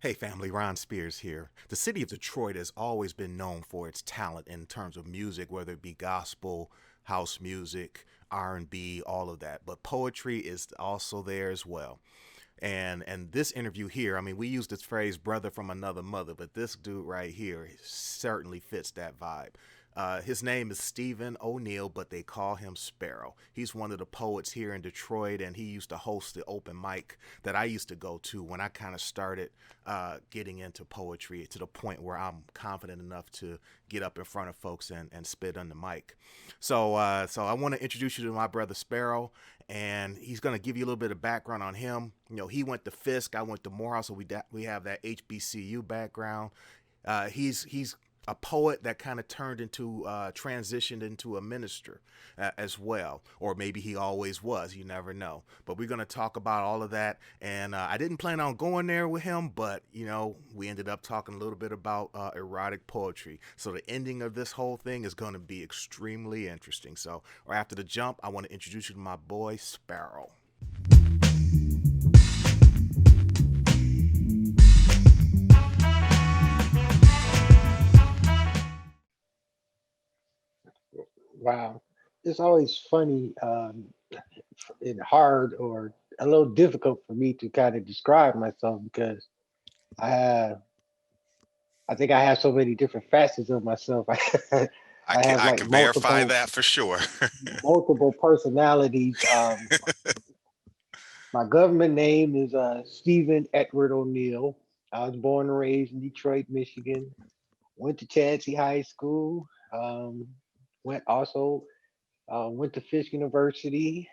Hey family, Ron Spears here. The city of Detroit has always been known for its talent in terms of music, whether it be gospel, house music, R&B, all of that. But poetry is also there as well. And this interview here, I mean, we use this phrase "brother from another mother," but this dude right here certainly fits that vibe. His name is Stephen O'Neill, but they call him Sparrow. He's one of the poets here in Detroit, and he used to host the open mic that I used to go to when I kind of started getting into poetry to the point where I'm confident enough to get up in front of folks and spit on the mic. So I want to introduce you to my brother Sparrow, and he's going to give you a little bit of background on him. You know, he went to Fisk, I went to Morehouse, so we have that HBCU background. He's a poet that kind of turned into transitioned into a minister as well, or maybe he always was. You never know. But we're gonna talk about all of that, and I didn't plan on going there with him, but you know we ended up talking a little bit about erotic poetry. So the ending of this whole thing is going to be extremely interesting. So right after the jump, I want to introduce you to my boy Sparrow. Wow. It's always funny and hard or a little difficult for me to kind of describe myself because I have, I think I have so many different facets of myself. I have I like can verify multiple that for sure. multiple personalities. My government name is Stephen Edward O'Neill. I was born and raised in Detroit, Michigan. Went to Chadsey High School. Went also went to Fisk University.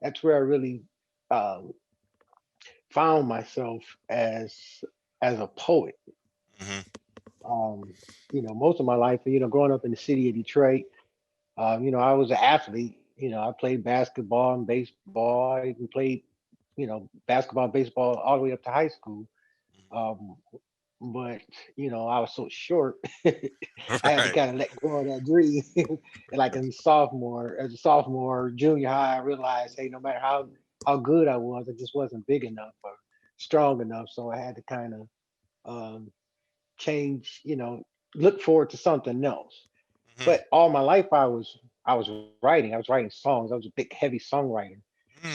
That's where I really um, found myself as a poet. Hmm. Um, most of my life, growing up in the city of Detroit, I was an athlete. I played basketball and baseball. I even played, basketball and baseball all the way up to high school. Um, but I was so short, I had to Right. kind of let go of that dream. And like as a sophomore, junior high, I realized, hey, no matter how good I was, I just wasn't big enough or strong enough. So I had to kind of um, change, look forward to something else. Hmm. But all my life, I was writing. I was writing songs. I was a big, heavy songwriter.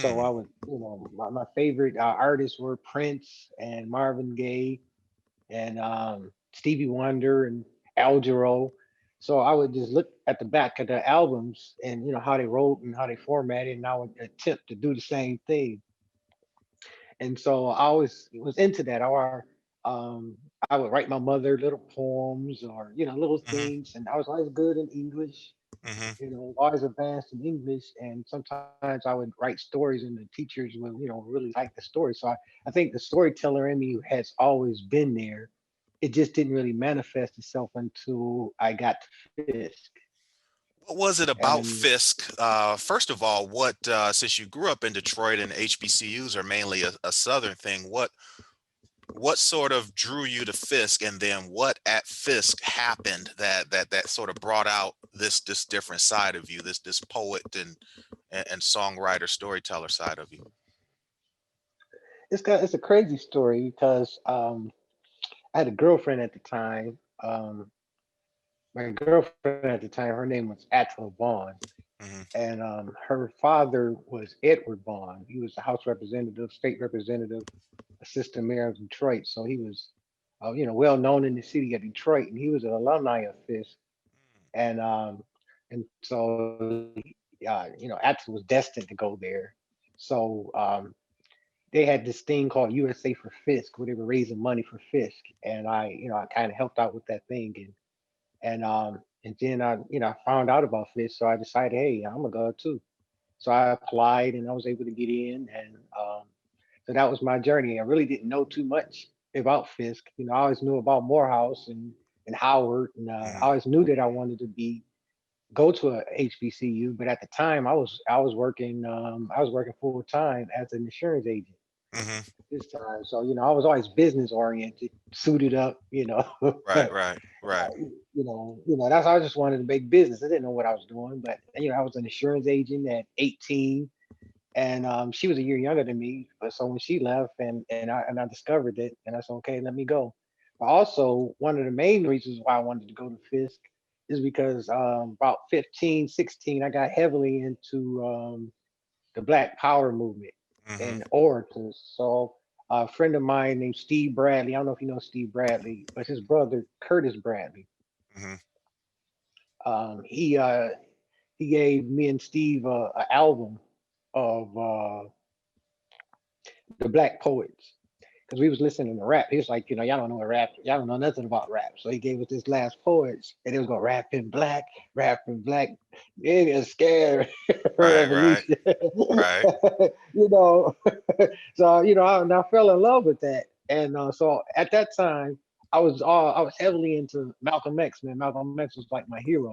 So I Mm. would, my favorite artists were Prince and Marvin Gaye and Stevie Wonder and Al Jarreau. So I would just look at the back of the albums and how they wrote and how they formatted, and I would attempt to do the same thing. And so I always was into that. Or I would write my mother little poems or little Hmm. things, and I was always good in English. Hmm. Always advanced in English, and sometimes I would write stories, and the teachers would really like the story. So I think the storyteller in me has always been there. It just didn't really manifest itself until I got to Fisk. What was it And about Fisk? First of all, what since you grew up in Detroit and HBCUs are mainly a Southern thing, what sort of drew you to Fisk, and then what at Fisk happened that sort of brought out this different side of you, this poet and songwriter storyteller side of you? it's a crazy story because I had a girlfriend at the time. My girlfriend at the time, her name was Atla Vaughn, Hmm. and her father was Edward Vaughn. He was the House Representative, State Representative, Assistant Mayor of Detroit. So he was, well known in the city of Detroit, and he was an alumni of Fisk. And so Atla was destined to go there. So they had this thing called USA for Fisk, where they were raising money for Fisk, and I kind of helped out with that thing, and then I found out about Fisk, so I decided, hey, I'm gonna go too. So I applied and I was able to get in, and so that was my journey. I really didn't know too much about Fisk. I always knew about Morehouse and Howard, and I Hmm. always knew that I wanted to be go to a HBCU. But at the time, I was working full time as an insurance agent Hmm. this time. So I was always business oriented, suited up. Right, right, right. That's how I just wanted to make business. I didn't know what I was doing, but I was an insurance agent at 18. and she was a year younger than me. But so when she left, and I discovered it, and I said, okay, let me go. But also, one of the main reasons why I wanted to go to Fisk is because about 15, 16, I got heavily into the Black Power movement Mm-hmm. and orators. So a friend of mine named Steve Bradley, I don't know if you know Steve Bradley, but his brother Curtis Bradley, Mm-hmm. um, he uh, he gave me and Steve an album of the Black poets because we was listening to rap. He was like, y'all don't know what rap, y'all don't know nothing about rap. So he gave us this last poets, and it was going rap in black. It is scary Right, right, revolution, right. you know. So I fell in love with that, and so at that time, I was heavily into Malcolm X. Man, Malcolm X was like my hero.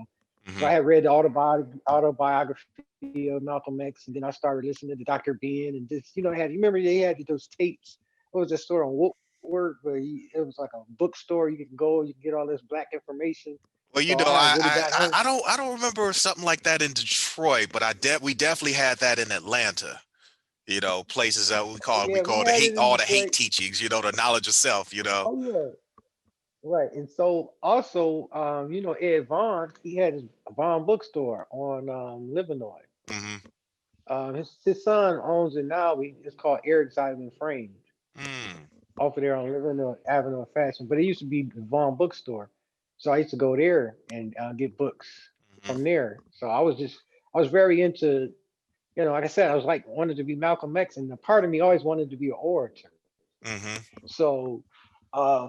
So I Mm-hmm. had read the autobiography of Malcolm X, and then I started listening to Dr. Ben, and just you remember they had those tapes. What was that store on Woodward where it was like a bookstore. You could go, you could get all this black information. Well, So I had really got home. I don't remember something like that in Detroit, but we definitely had that in Atlanta. You know, places that we Yeah, we call the had hate it in all the hate Detroit. teachings. You know, the knowledge of self. You know. Oh yeah, right. And so also, Ed Vaughn, he had his Vaughn bookstore on Livernois. Mm-hmm. His son owns it now. It's called Eric Simon Frames Mm, off of there on Livernois Avenue of Fashion. But it used to be the Vaughn bookstore, so I used to go there and get books from mm-hmm. there. So I was very into, like I said, I was like wanted to be Malcolm X, and a part of me always wanted to be an orator. Mm-hmm. So, uh,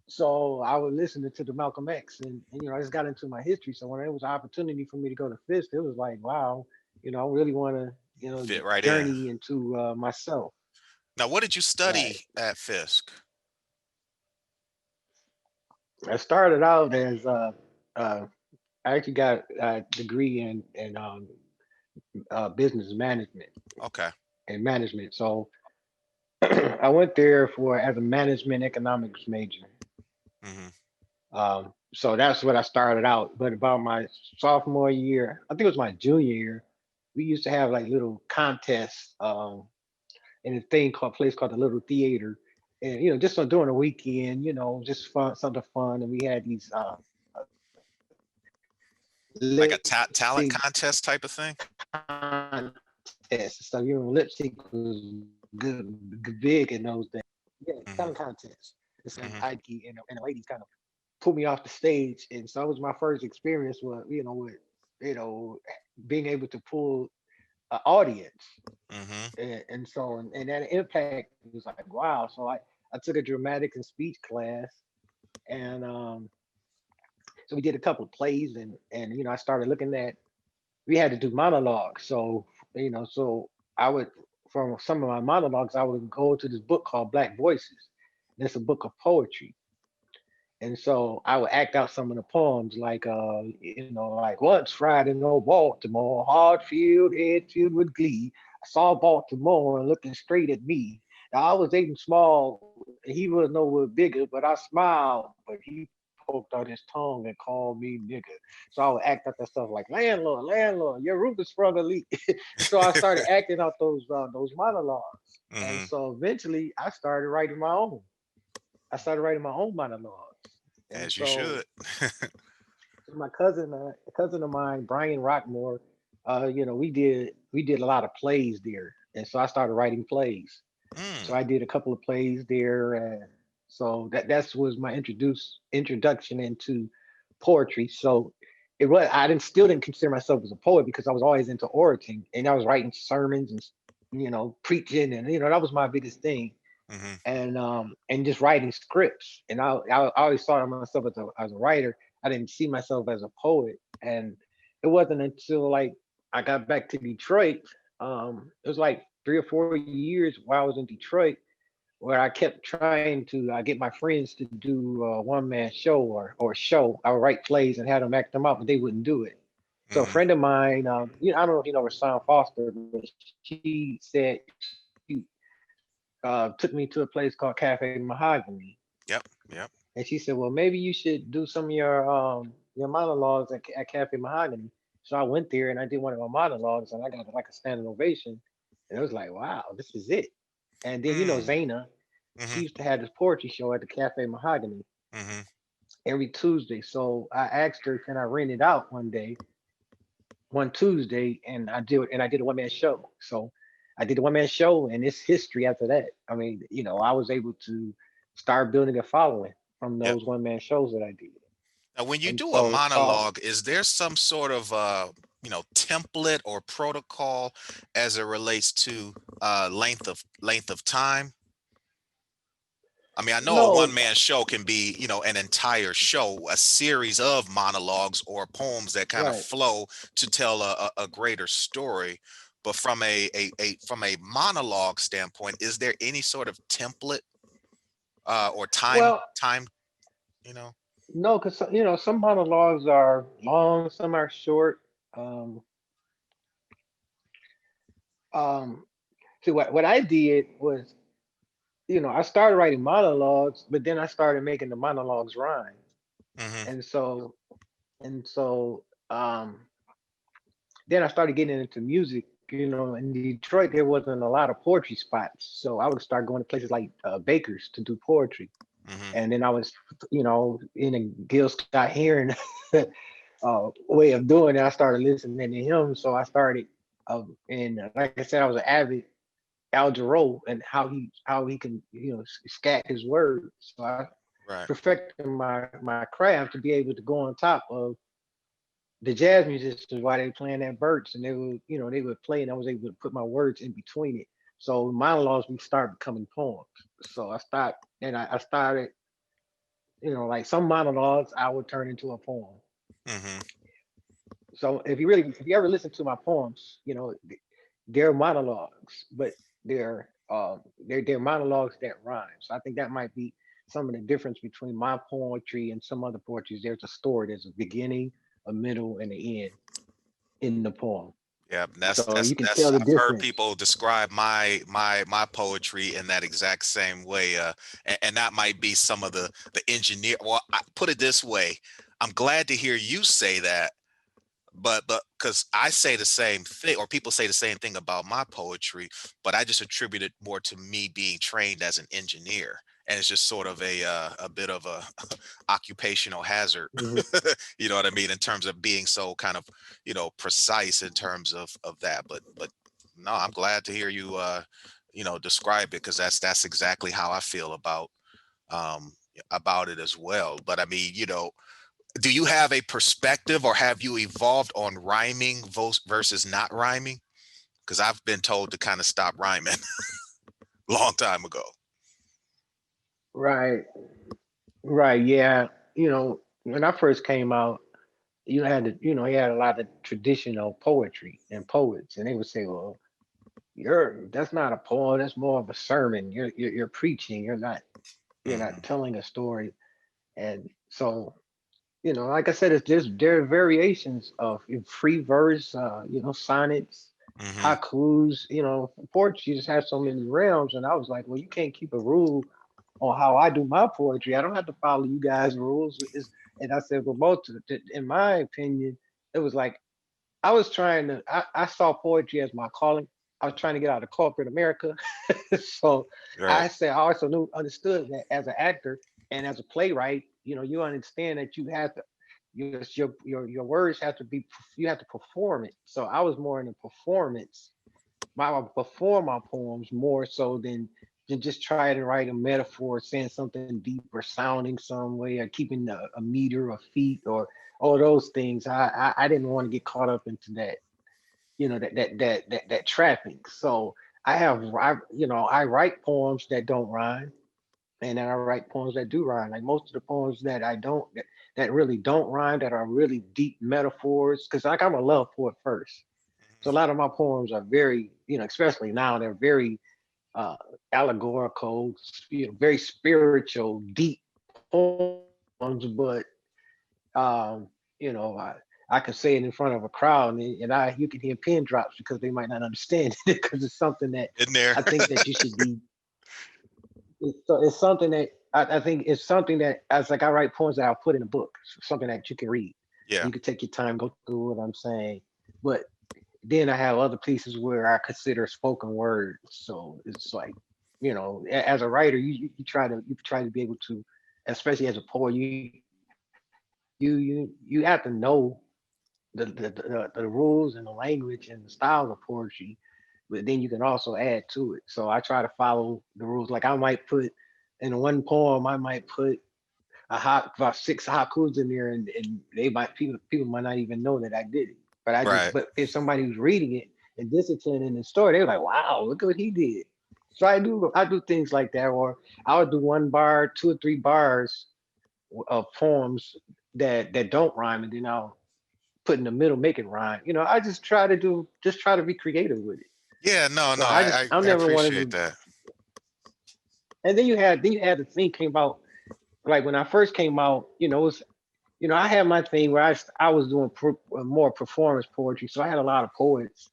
so I was listening to the Malcolm X, and I just got into my history. So when it was an opportunity for me to go to Fisk, it was like, wow, I really want to, Fit right in. journey into myself. Now, what did you Right. study at Fisk? I started out as uh, I actually got a degree in business management Okay. and management. So I went there for as a management economics major. Mm-hmm. So that's what I started out. But about my sophomore year, I think it was my junior year, we used to have like little contests in a thing called place called the Little Theater. And just on during the weekend, just fun, something fun. And we had these Like a lip sync talent contest type of thing. contests. So lip sync was big in those days. Yeah, talent Mm-hmm. contest. It's like Mm-hmm. and the ladies kind of pulled me off the stage, and so it was my first experience with you know being able to pull an audience, Mm-hmm. and that impact was like wow. So I took a dramatics and speech class, and so we did a couple of plays, and I started looking at we had to do monologues, so I would from some of my monologues I would go to this book called Black Voices. And it's a book of poetry. And so I would act out some of the poems, like like once Friday in old Baltimore, heart filled, head filled with glee. I saw Baltimore looking straight at me. Now I was aiming small, he was nowhere bigger, but I smiled, but he poked out his tongue and called me nigger. So I would act out that stuff like landlord, your roof is sprung a leak. And so I started acting out those monologues. And Mm-hmm. so eventually I started writing my own. I started writing my own monologues. And As you so should. my cousin of mine, Brian Rockmore, we did a lot of plays there, and so I started writing plays. So Mm, I did a couple of plays there, and so that was my introduction into poetry. So I didn't still didn't consider myself as a poet because I was always into orating, and I was writing sermons and preaching, and that was my biggest thing, mm-hmm. and just writing scripts. And I always saw myself as a writer. I didn't see myself as a poet, and it wasn't until like I got back to Detroit. It was like 3 or 4 years while I was in Detroit where I kept trying to get my friends to do a one man show or show. I would write plays and have them act them out, but they wouldn't do it. So a Mm-hmm. friend of mine, I don't know if you know Rashawn Foster, but she said she took me to a place called Cafe Mahogany, Yep. Yep. and she said, "Well, maybe you should do some of your monologues at Cafe Mahogany." So I went there and I did one of my monologues, and I got like a standing ovation. And it was like, wow, this is it. And then Mm, Zaina, she mm-hmm, used to have this poetry show at the Cafe Mahogany mm-hmm. every Tuesday. So I asked her, can I rent it out one Tuesday, and I did a one man show. So I did a one man show, and it's history after that. I mean, I was able to start building a following from Yep. those one man shows that I did. Now, when you And do a so, monologue, is there some sort of template or protocol as it relates to length of time? I mean, I know a one no, man show can be, an entire show, a series of monologues or poems that kind of right. flow to tell a greater story. But from a monologue standpoint, is there any sort of template or Well, time, you know? no, because some monologues are long, some are short. Um, um, See, what I did was, I started writing monologues, but then I started making the monologues rhyme, Hmm. and so then I started getting into music. In Detroit, there wasn't a lot of poetry spots, so I would start going to places like Baker's to do poetry. Hmm. And then I was, in a Gil Scott Heron way of doing it. I started listening to him, so I started, and like I said, I was an avid Al Jarreau and how he can scat his words. So I Right. perfected my craft to be able to go on top of the jazz musicians while they were playing that birds, and they would play, and I was able to put my words in between it. So monologues we start becoming poems. So I started, like some monologues I would turn into a poem. Hmm. So if you ever listen to my poems, they're monologues, but they're monologues that rhyme. So I think that might be some of the difference between my poetry and some other poetry. There's a story, there's a beginning, a middle, and an end in the poem. Yeah, So you can that's tell the I've heard difference. people describe my poetry in that exact same way. And that might be some of the engineer. Well, I put it this way. I'm glad to hear you say that, but because I say the same thing, or people say the same thing about my poetry, but I just attribute it more to me being trained as an engineer, and it's just sort of a bit of a occupational hazard. Mhm. You know what I mean, in terms of being so kind of precise in terms of that. But no, I'm glad to hear you describe it, because that's exactly how I feel um about it as well. But I mean, do you have a perspective, or have you evolved on rhyming versus not rhyming? Because I've been told to kind of stop rhyming long time ago. Right, right, yeah. When I first came out, he had a lot of traditional poetry and poets, and they would say, "Well, that's not a poem. That's more of a sermon. You're preaching. You're not Hmm. telling a story." And so, like I said, there are variations of free verse, sonnets, Hmm. haikus. Poetry just has so many realms, and I was like, well, you can't keep a rule on how I do my poetry. I don't have to follow you guys' rules. And I said, well, in my opinion, it was like I saw poetry as my calling. I was trying to get out of corporate America. So Right. I also understood that as an actor and as a playwright, you understand that you have to, your words have to be, you have to perform it. So I was more in the performance. I would perform my poems more so than just try to write a metaphor, saying something deep or sounding some way, or keeping a meter or feet or all those things. I didn't want to get caught up into that, that trapping. So I write poems that don't rhyme, and then I write poems that do rhyme. Like most of the poems that really don't rhyme, that are really deep metaphors, because like I'm a love poet first. So a lot of my poems are very, especially now, they're very uh, allegorical, very spiritual, deep poems. But I can say it in front of a crowd, and you can hear pin drops because they might not understand it because it's something that In there. I think that you should be. It's something that I think it's something that, as like I write poems that I'll put in a book, something that you can read. Yeah. You can take your time, go through what I'm saying. But Then I have other pieces where I consider spoken word. So it's like, as a writer, you try to be able to, especially as a poet, you have to know the rules and the language and the styles of poetry, but then you can also add to it. So I try to follow the rules. Like I might put in one poem, I might put about six haikus in there, and they might people might not even know that I did it. Right. But if somebody who's reading it and disciplined in the story, they're like, wow, look at what he did. So I do things like that, or I would do one bar, 2 or 3 bars of poems that don't rhyme, and then I'll put in the middle, make it rhyme. I just try to be creative with it. Yeah, no, So no, I'm I never one of appreciate them. that. And then you had the thing came out, like when I first came out, I had my thing where I was doing more performance poetry, so I had a lot of poets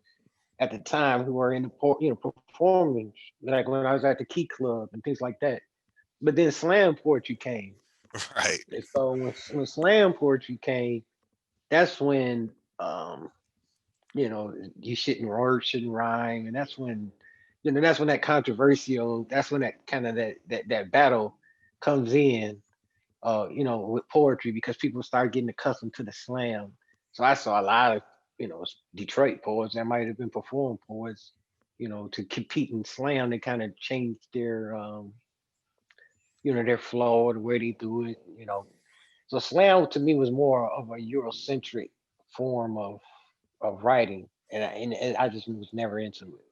at the time who were in the performing, like when I was at the Key Club and things like that. But then slam poetry came, Right. and so when slam poetry came, that's when you know you shouldn't words shouldn't rhyme, and that's when that controversial, that's when that kind of that battle comes in, with poetry, because people start getting accustomed to the slam. So I saw a lot of, Detroit poets that might have been performing poets, to compete in slam. They kind of changed their flow, the way they do it. So slam to me was more of a Eurocentric form of writing, and I just was never into it,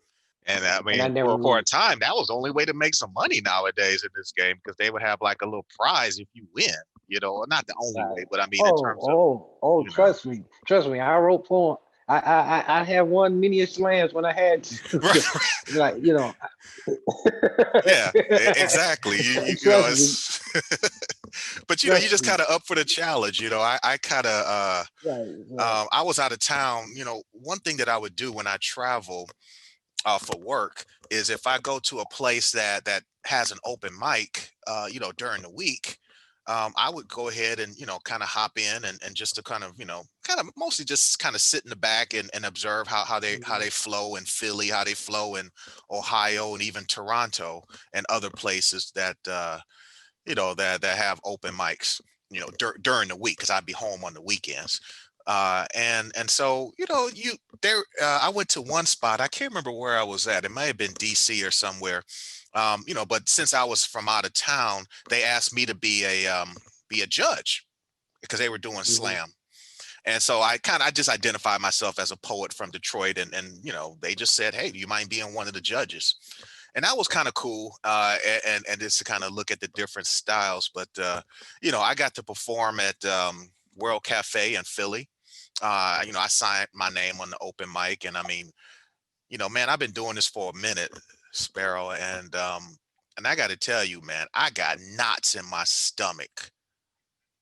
And I and I mean, never for a really. time, that was the only way to make some money nowadays in this game because they would have like a little prize if you win, not the only way, Right. but I mean, in Oh, terms of, oh, oh! you know, Trust me. I wrote poem. I have won many slams when I had to. Like yeah, exactly. trust me, but you trust just me. kind of up for the challenge. I kind of, Right, right. I was out of town. One thing that I would do when I travel for work is if I go to a place that has an open mic, during the week, I would go ahead and kind of hop in and just to kind of kind of mostly just kind of sit in the back and observe how they Mhm. flow in Philly, how they flow in Ohio, and even Toronto and other places that have open mics, during the week because I'd be home on the weekends. And so you there I went to one spot. I can't remember where I was at. It might have been DC or somewhere. But since I was from out of town, they asked me to be a judge because they were doing Mhm. slam. And so I just identified myself as a poet from Detroit, and they just said, "Hey, do you mind being one of the judges?" And that was kind of cool, and just to kind of look at the different styles. But I got to perform at World Cafe in Philly. I signed my name on the open mic, and I mean, man, I've been doing this for a minute, Sparrow, and I got to tell you, man, I got knots in my stomach,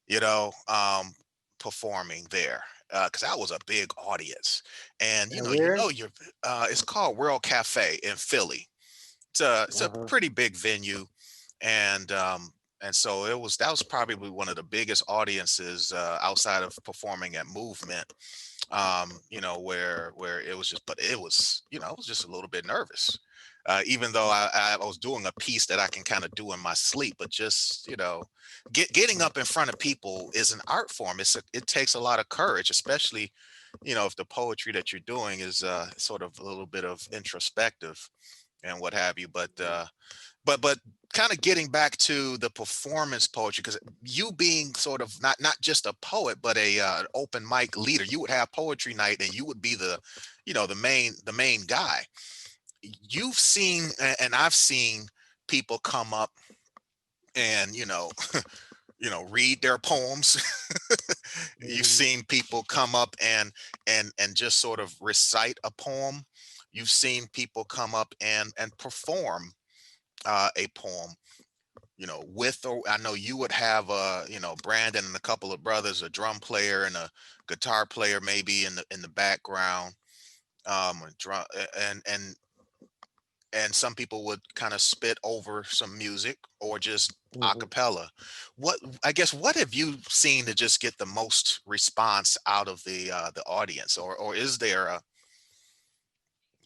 you know, um, performing there because that was a big audience, and And where? it's called World Cafe in Philly. It's a Uh-huh. pretty big venue, and so that was probably one of the biggest audiences outside of performing at Movement. Where it was just, but it was, I was just a little bit nervous, even though I was doing a piece that I can kind of do in my sleep. But just getting up in front of people is an art form. It takes a lot of courage, especially if the poetry that you're doing is sort of a little bit of introspective and what have you. But kind of getting back to the performance poetry, because you being sort of not just a poet but an open mic leader, you would have poetry night and you would be the main guy. You've seen and I've seen people come up and read their poems. You've Mhm. seen people come up and just sort of recite a poem. You've seen people come up and perform a poem, with, or I know you would have Brandon and a couple of brothers, a drum player and a guitar player maybe in the background, a drum, and some people would kind of spit over some music or just a Mhm. cappella. What have you seen to just get the most response out of the audience, or is there a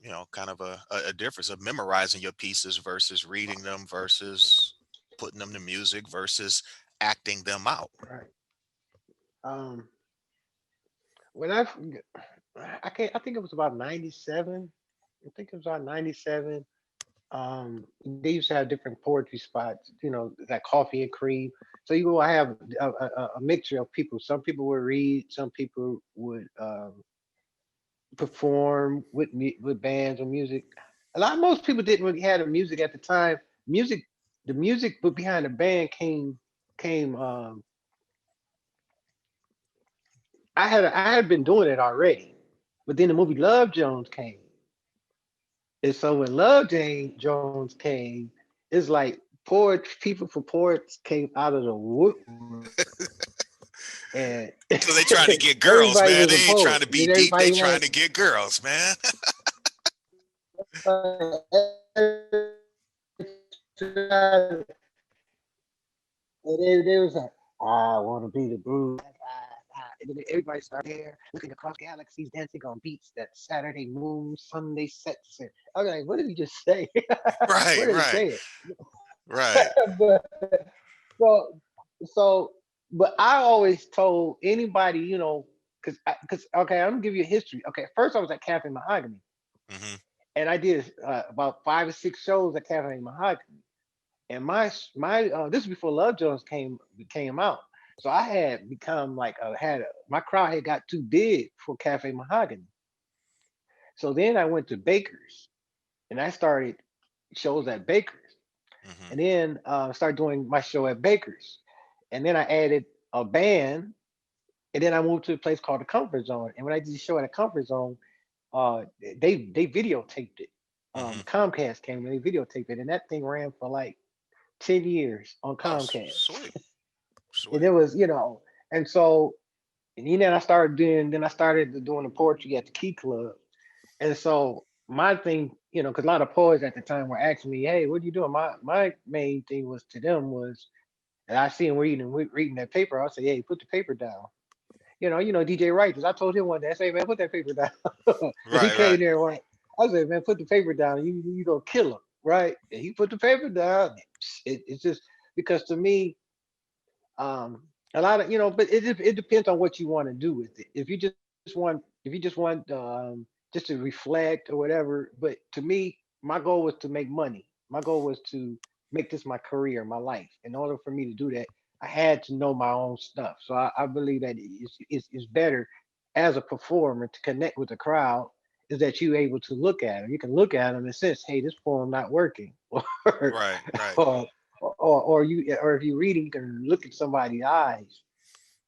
kind of a difference of memorizing your pieces versus reading them versus putting them to music versus acting them out. Right. Um, when I can't. I think it was about 97. I think it was about 97. They used to have different poetry spots, like Coffee and Cream. So you will have a mixture of people. Some people would read, some people would perform with bands or music. Most people didn't really have the music at the time. Music, the music but behind the band came. I had been doing it already, but then the movie Love Jones came, and so when Jones came, it's like people for poets came out of the woodwork, and Because they trying to get girls, everybody man. was a They ain't poet. trying to be And deep. They everybody trying wanted. to get girls, man. And they was like, I want to be the blues. And then everybody started there looking across galaxies, dancing on beats that Saturday moon, Sunday sets. And I was like, what did he just say? Right, What did he right, say? right. But so so, but I always told anybody, because okay, I'm gonna give you a history. Okay, first I was at Cafe Mahogany, Hmm. and I did about 5 or 6 shows at Cafe Mahogany. And my this is before Love Jones came out. So I had become like my crowd had got too big for Cafe Mahogany. So then I went to Baker's and I started shows at Baker's, Hmm. and then started doing my show at Baker's, and then I added a band, and then I moved to a place called the Comfort Zone. And when I did the show at the Comfort Zone, they videotaped it. Hmm. Comcast came and they videotaped it, and that thing ran for like 10 years on Oh, Comcast. sweet, And it sweet. was, and so and then I started doing the poetry at the Key Club. And so my thing, because a lot of poets at the time were asking me, "Hey, what are you doing?" My main thing was to them was, and I see them reading that paper. I say, "Hey, put the paper down." DJ Wright. I told him one day, I say, "Man, put that paper down." And he Right, came right, there one. I said, "Man, put the paper down. You gonna kill him, right?" And he put the paper down. It's just because to me, um a lot of but it depends on what you want to do with it. If you just want just to reflect or whatever. But to me, my goal was to make money. My goal was to make this my career, my life. In order for me to do that, I had to know my own stuff. So I believe that it's better as a performer to connect with the crowd, is that you able to look at them. You can look at them and sense, hey, this poem not working, right, right, or or if you read it, you can look at somebody's eyes,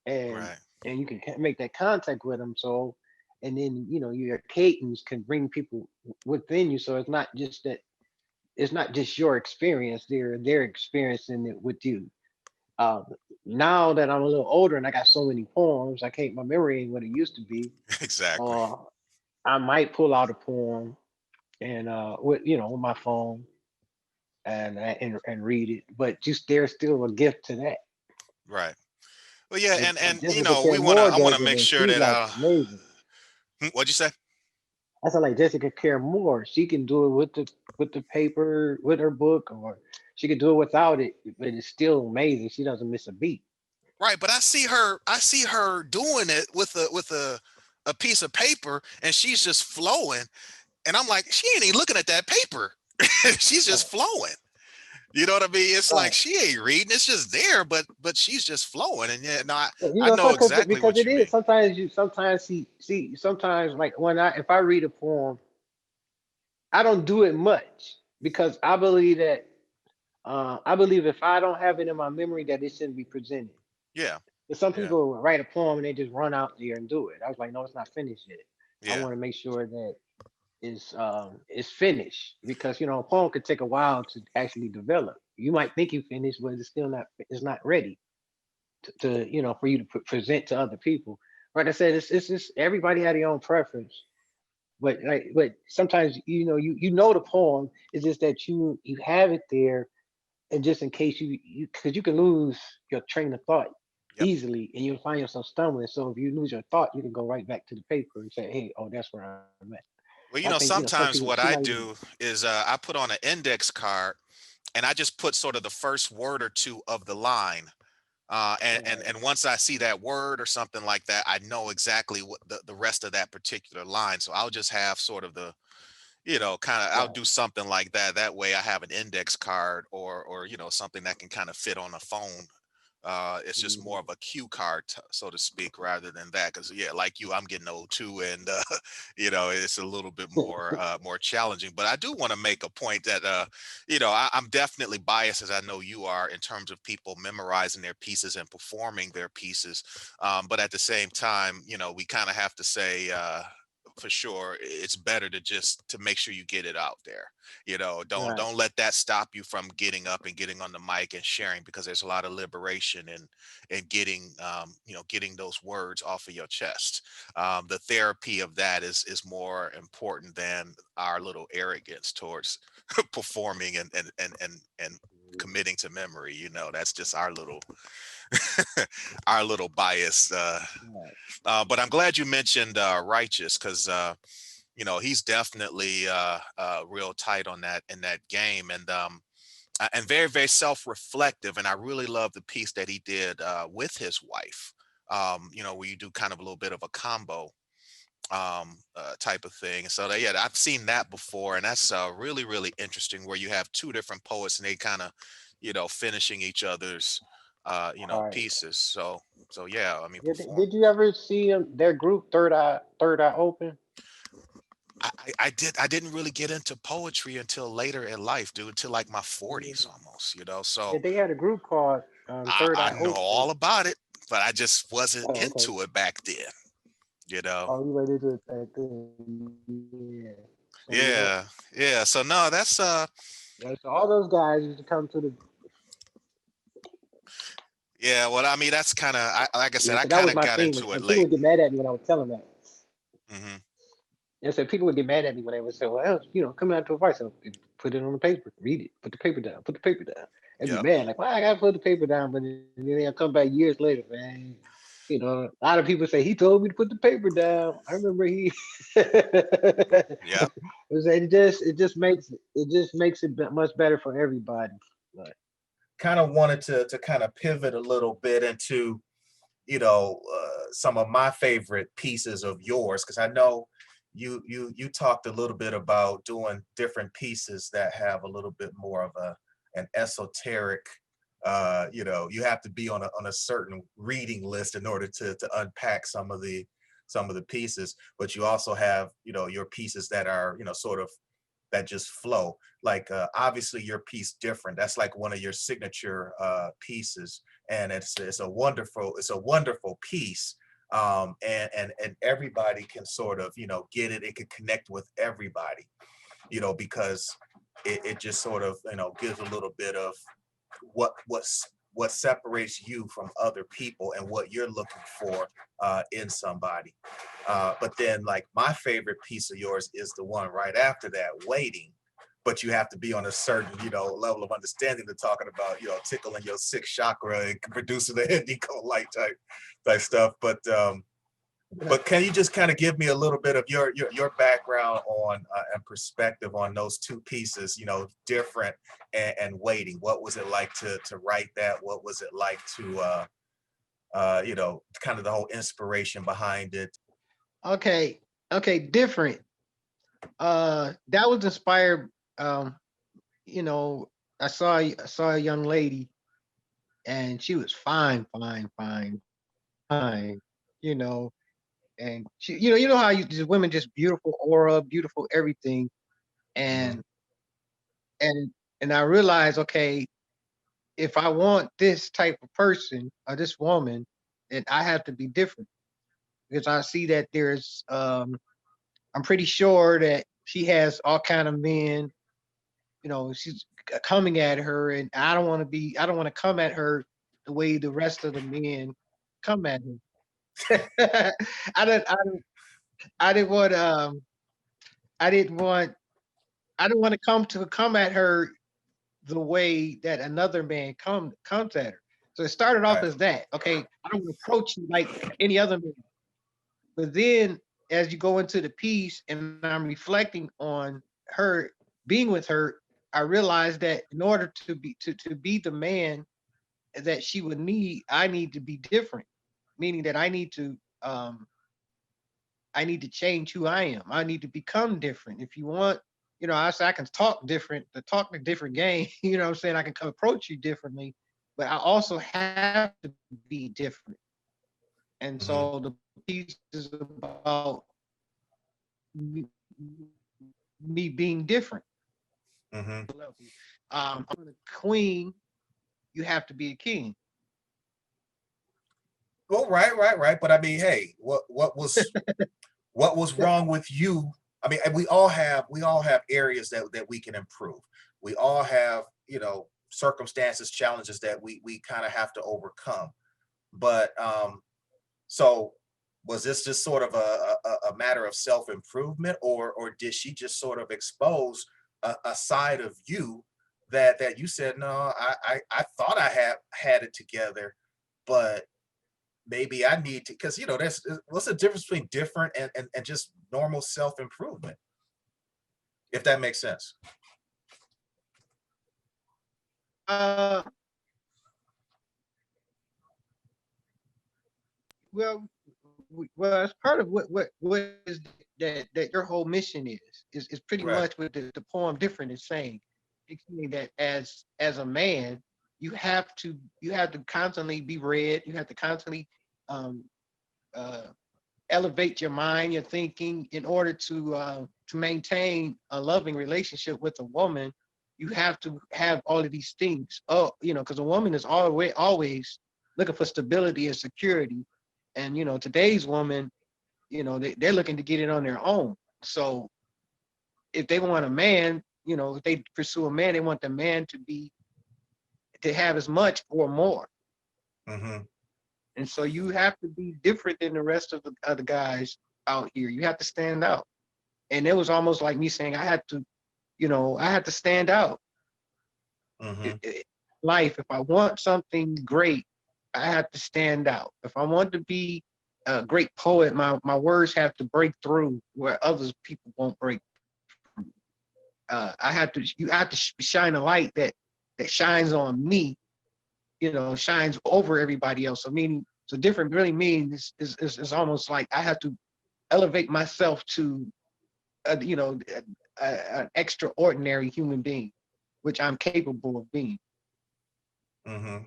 and right. you can make that contact with them. So, and then your cadence can bring people within you. So it's not just your experience; they're experiencing it with you. Uh, Now that I'm a little older and I got so many poems, I can't. My memory ain't what it used to be. Exactly. Uh, I might pull out a poem and with my phone and read it, but just there's still a gift to that. Right. Well, yeah, And and Jessica we Care want to. Moore I want does to it, make and sure she's that. like amazing. What'd you say? I sound like Jessica Care Moore. She can do it with the paper, with her book, or she can do it without it, but it's still amazing. She doesn't miss a beat. Right, but I see her. I see her doing it with a piece of paper, and she's just flowing. And I'm like, she ain't even looking at that paper. She's just Right. flowing. You know what I mean? It's like Right. she ain't reading. It's just there, but she's just flowing. And yeah, no, But, I know exactly because what it you is mean. sometimes sometimes like when I if I read a poem, I don't do it much because I believe if I don't have it in my memory that it shouldn't be presented. Yeah, But some yeah, people write a poem and they just run out there and do it. I was like, no, it's not finished yet. I yeah. want to make sure that is finished, because a poem could take a while to actually develop. You might think you finished, but it's not ready for you to present to other people. Like I said, it's just everybody had their own preference. But sometimes you know the poem. It's just that you have it there, and just in case because you can lose your train of thought Yep. easily, and you'll find yourself stumbling. So if you lose your thought, you can go right back to the paper and say, "Hey, oh, that's where I'm at." Well, I think, some sometimes people, what she I might even, do is I put on an index card and I just put sort of the first word or two of the line. right. And once I see that word or something like that, I know exactly what the rest of that particular line. So I'll just have sort of the, kind of, I'll Right. do something like that. That way I have an index card or, something that can kind of fit on a phone. It's just more Mhm. of a cue card, so to speak, rather than that. Because yeah, like you, I'm getting old too, and it's a little bit more challenging. But I do want to make a point that I'm definitely biased, as I know you are, in terms of people memorizing their pieces and performing their pieces. But at the same time, we kind of have to say. For sure, it's better to make sure you get it out there. Don't Right. don't let that stop you from getting up and getting on the mic and sharing, because there's a lot of liberation in getting those words off of your chest. The therapy of that is more important than our little arrogance towards performing and committing to memory. That's just our little our little bias. Right. But I'm glad you mentioned righteous, because he's definitely real tight on that in that game, and very, very self-reflective. And I really love the piece that he did with his wife. Where you do kind of a little bit of a combo type of thing. So yeah, I've seen that before, and that's really, really interesting. Where you have two different poets, and they kind of, finishing each other's, Right. pieces. So yeah, I mean, Did you ever see their group Third Eye Open? I didn't really get into poetry until later in life, dude, until like my Yeah. 40s almost. So Yeah, they had a group called I, Third I Eye know Open. all about it, but I just wasn't Oh, okay. into it back then, you know. Oh, you went into it back then. Yeah. So yeah. Yeah, yeah. So no, that's Yeah, so all those guys used to come to the, yeah, well, I mean, that's kind of, like I said, yeah, I so that kind was of my got thing. into it And people late. would get mad at me when I would tell them that. Hmm. Yeah, so people would get mad at me when they would say, well, come out to a fight. So put it on the paper, read it, put the paper down, put the paper down. And be Yep. mad, like, why I gotta put the paper down? But then they'll come back years later, man. A lot of people say he told me to put the paper down. I remember he Yep. it just makes it much better for everybody. But Kind of wanted to kind of pivot a little bit into some of my favorite pieces of yours, because I know you talked a little bit about doing different pieces that have a little bit more of an esoteric, you have to be on a certain reading list in order to unpack some of the pieces, but you also have your pieces that are sort of that just flow. Like obviously your piece different. That's like one of your signature pieces, and it's a wonderful piece. And everybody can sort of get it. It can connect with everybody, because it just sort of gives a little bit of what separates you from other people and what you're looking for in somebody. But then, like, my favorite piece of yours is the one right after that, waiting. But you have to be on a certain, level of understanding to talking about, tickling your sixth chakra and producing the indigo light type stuff. But can you just kind of give me a little bit of your background on and perspective on those two pieces, different and waiting? What was it like to write that? What was it like to kind of the whole inspiration behind it? okay, okay, different. That was inspired. Um, you know, I saw a young lady, and she was fine, fine, fine, fine. You know, and she, how these women just beautiful aura, beautiful everything, Hmm. and and and I realized, okay, if I want this type of person or this woman, then I have to be different, because I see that I'm pretty sure that she has all kind of men, she's coming at her, and I don't want to come at her the way the rest of the men come at her. I didn't want I didn't want I didn't want to come at her the way that another man comes at her. So it started off Right. as that. Okay, I don't want to approach you like any other man. But then as you go into the piece and I'm reflecting on her being with her, I realized that in order to be the man that she would need, I need to be different, meaning that um I need to change who I am. I need to become different. If you want, I say I can talk different, the talk a different game, what I'm saying? I can approach you differently, but I also have to be different. And Hmm. so the piece is about me, me being different. Hmm. I'm a queen, you have to be a king. Well, right. But I mean, hey, what was wrong with you? I mean, we all have areas that we can improve. We all have, circumstances, challenges that we kind of have to overcome. But so was this just sort of a matter of self improvement, or did she just sort of expose a side of you that you said, no, I thought I had it together, but maybe I need to, because there's what's the difference between different and just normal self improvement, if that makes sense. Uh, well, well, it's part of what is that your whole mission is pretty Right. much what the poem different is saying. It's saying that as a man, you have to constantly be read. You have to constantly um, uh, elevate your mind, your thinking, in order to maintain a loving relationship with a woman. You have to have all of these things. Oh, because a woman is always looking for stability and security, and today's woman, they're looking to get it on their own. So if they want a man, if they pursue a man, they want the man to have as much or more. Hmm. And so you have to be different than the rest of the other guys out here. You have to stand out. And it was almost like me saying I had to stand out. Hmm. Life, if I want something great, I have to stand out. If I want to be a great poet, my words have to break through where others people won't break. You have to shine a light that shines on me, shines over everybody else. So meaning, so different really means is almost like I have to elevate myself to, an extraordinary human being, which I'm capable of being. Hmm.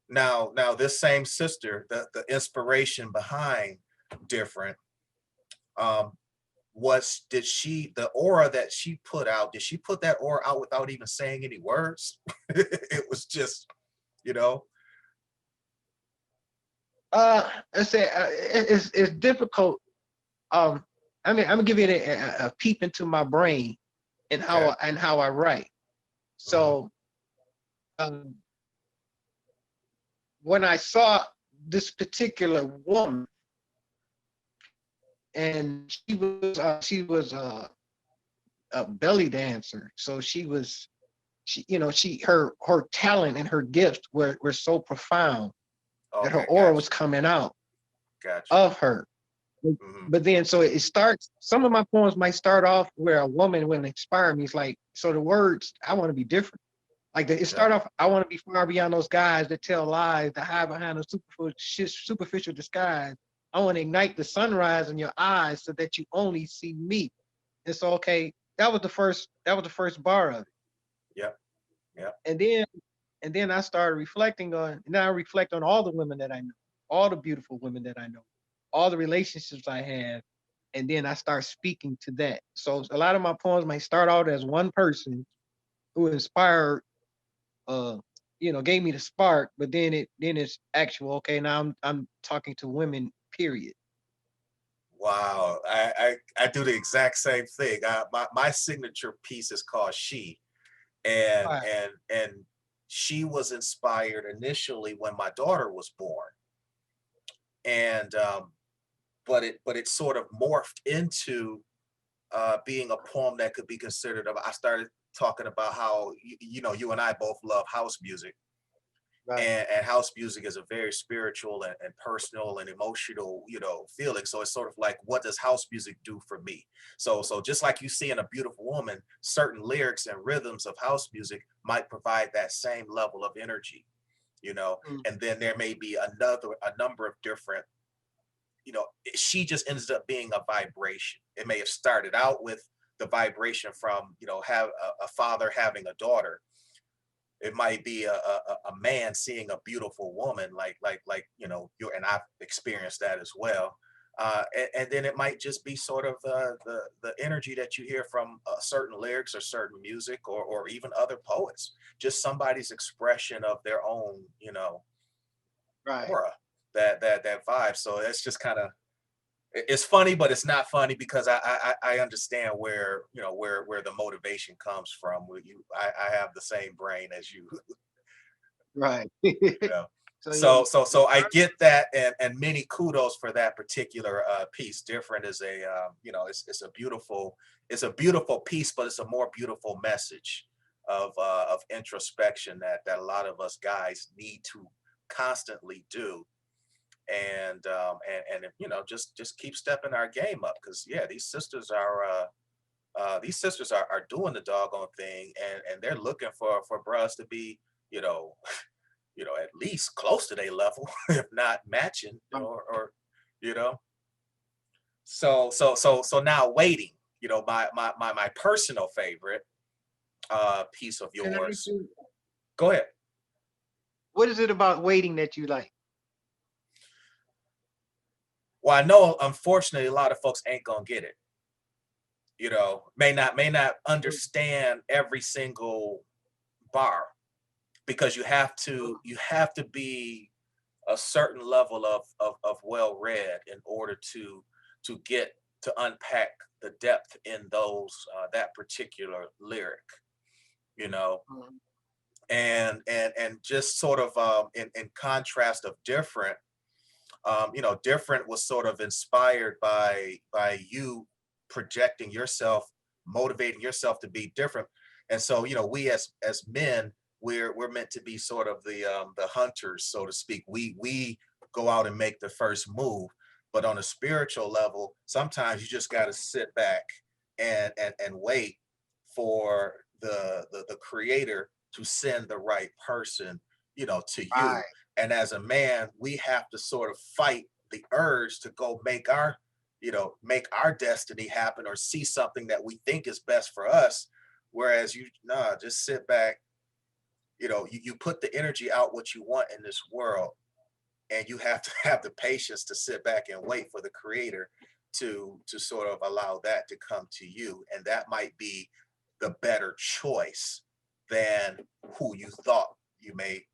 Now this same sister, the inspiration behind different, um was did she the aura that she put out, did she put that aura out without even saying any words? It was just, you know I say it's difficult. Um, I mean, I'm gonna give you a peep into my brain and okay. how I write. Hmm. So um, when I saw this particular woman, and she was a belly dancer, so her talent and her gift were so profound that her Okay, aura was gotcha. coming out Gotcha. of her. Hmm. But then, so it starts. Some of my poems might start off where a woman would inspire me. It's like, so the words, I want to be different. Like it Yeah. start off, I want to be far beyond those guys that tell lies, that hide behind a superficial disguise. I want to ignite the sunrise in your eyes so that you only see me. And so, okay, that was the first bar of it. Yep. Yep. And then I started reflecting on, and now I reflect on all the women that I know, all the beautiful women that I know, all the relationships I have, and then I start speaking to that. So a lot of my poems might start out as one person who inspired, uh, gave me the spark, but then it's actual. Okay, now I'm talking to women. Period. Wow. I do the exact same thing. My signature piece is called She, and Right. she was inspired initially when my daughter was born, and but it sort of morphed into being a poem that could be considered. I started talking about how you and I both love house music, Right. And house music is a very spiritual and personal and emotional, feeling. So it's sort of like, what does house music do for me? So just like you see in a beautiful woman, certain lyrics and rhythms of house music might provide that same level of energy, Mm. and then there may be a number of different, she just ends up being a vibration. It may have started out with the vibration from, have a father having a daughter. It might be a man seeing a beautiful woman, like you and I've experienced that as well. And then it might just be sort of the energy that you hear from certain lyrics or certain music, or even other poets, just somebody's expression of their own, Right. aura, that vibe. So it's just kind of, it's funny, but it's not funny, because I understand where, where the motivation comes from. I have the same brain as you. Right. Yeah. So yeah, So I get that, and many kudos for that particular piece. Different is a, it's a beautiful piece, but it's a more beautiful message of introspection that a lot of us guys need to constantly do. And just keep stepping our game up, because yeah, these sisters are doing the doggone thing, and they're looking for bros to be, you know at least close to their level, if not matching, or you know. So now waiting, my personal favorite piece of can I ask yours. you, Go ahead. what is it about waiting that you like? Well, I know unfortunately a lot of folks ain't gonna get it. May not understand every single bar, because you have to be a certain level of well read in order to get to unpack the depth in those that particular lyric, you know Mhm. and just sort of in contrast of different. Different was sort of inspired by you projecting yourself, motivating yourself to be different. And so, we as men, we're meant to be sort of the hunters, so to speak. We go out and make the first move. But on a spiritual level, sometimes you just got to sit back and wait for the creator to send the right person, to you. Right. And as a man, we have to sort of fight the urge to go make our destiny happen, or see something that we think is best for us. Whereas just sit back. You put the energy out what you want in this world, and you have to have the patience to sit back and wait for the creator to sort of allow that to come to you. And that might be the better choice than who you thought you may,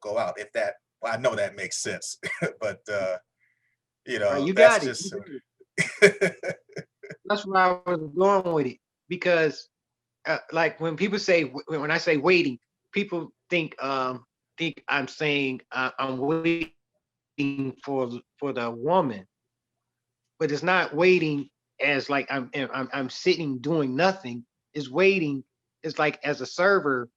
go out. If that, well, I know that makes sense, but Right. You that's got it. just You sort got it. of. That's where I was going with it because, like when people say when I say waiting, people think I'm saying I'm waiting for the woman, but it's not waiting as like I'm sitting doing nothing. It's waiting. It's like as a server,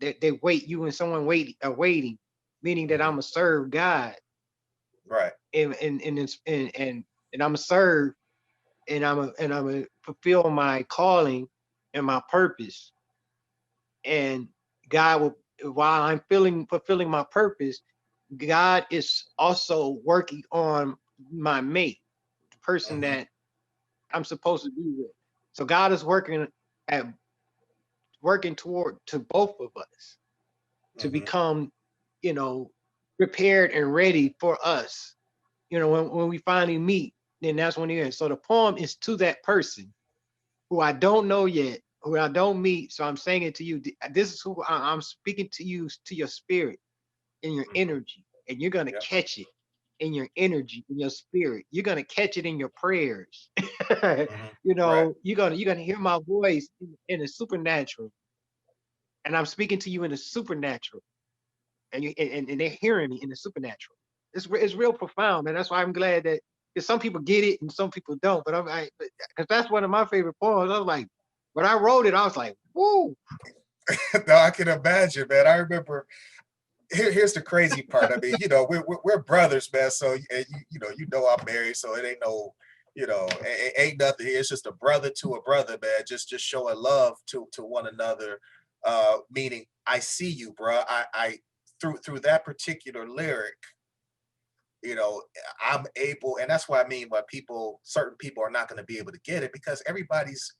they wait you and someone waiting, meaning that Mhm. I'm a serve God Right. and I'm a serve and I'm a fulfill my calling and my purpose. And God will, while I'm fulfilling my purpose, God is also working on my mate, the person Hmm. that I'm supposed to be with. So God is at working toward to both of us to Hmm. become, you know, prepared and ready for us. When we finally meet, then that's when it is. So the poem is to that person who I don't know yet, who I don't meet. So I'm saying it to you. This is who I'm speaking to you, to your spirit and your Hmm. energy, and you're gonna Yep. catch it in your energy, in your spirit. You're gonna catch it in your prayers. Hmm. Right. You're gonna hear my voice in the supernatural, and I'm speaking to you in the supernatural, and they're hearing me in the supernatural. It's real profound, man. That's why I'm glad that because some people get it and some people don't. But because that's one of my favorite poems. I was like, when I wrote it, I was like, woo. No, I can imagine, man. I remember here's the crazy part. I mean, we're brothers, man. So I'm married, so it ain't no, ain't nothing here. It's just a brother to a brother, man. Just showing love to one another. Meaning, I see you, bro. I through that particular lyric, I'm able, and that's what I mean by certain people are not going to be able to get it because everybody's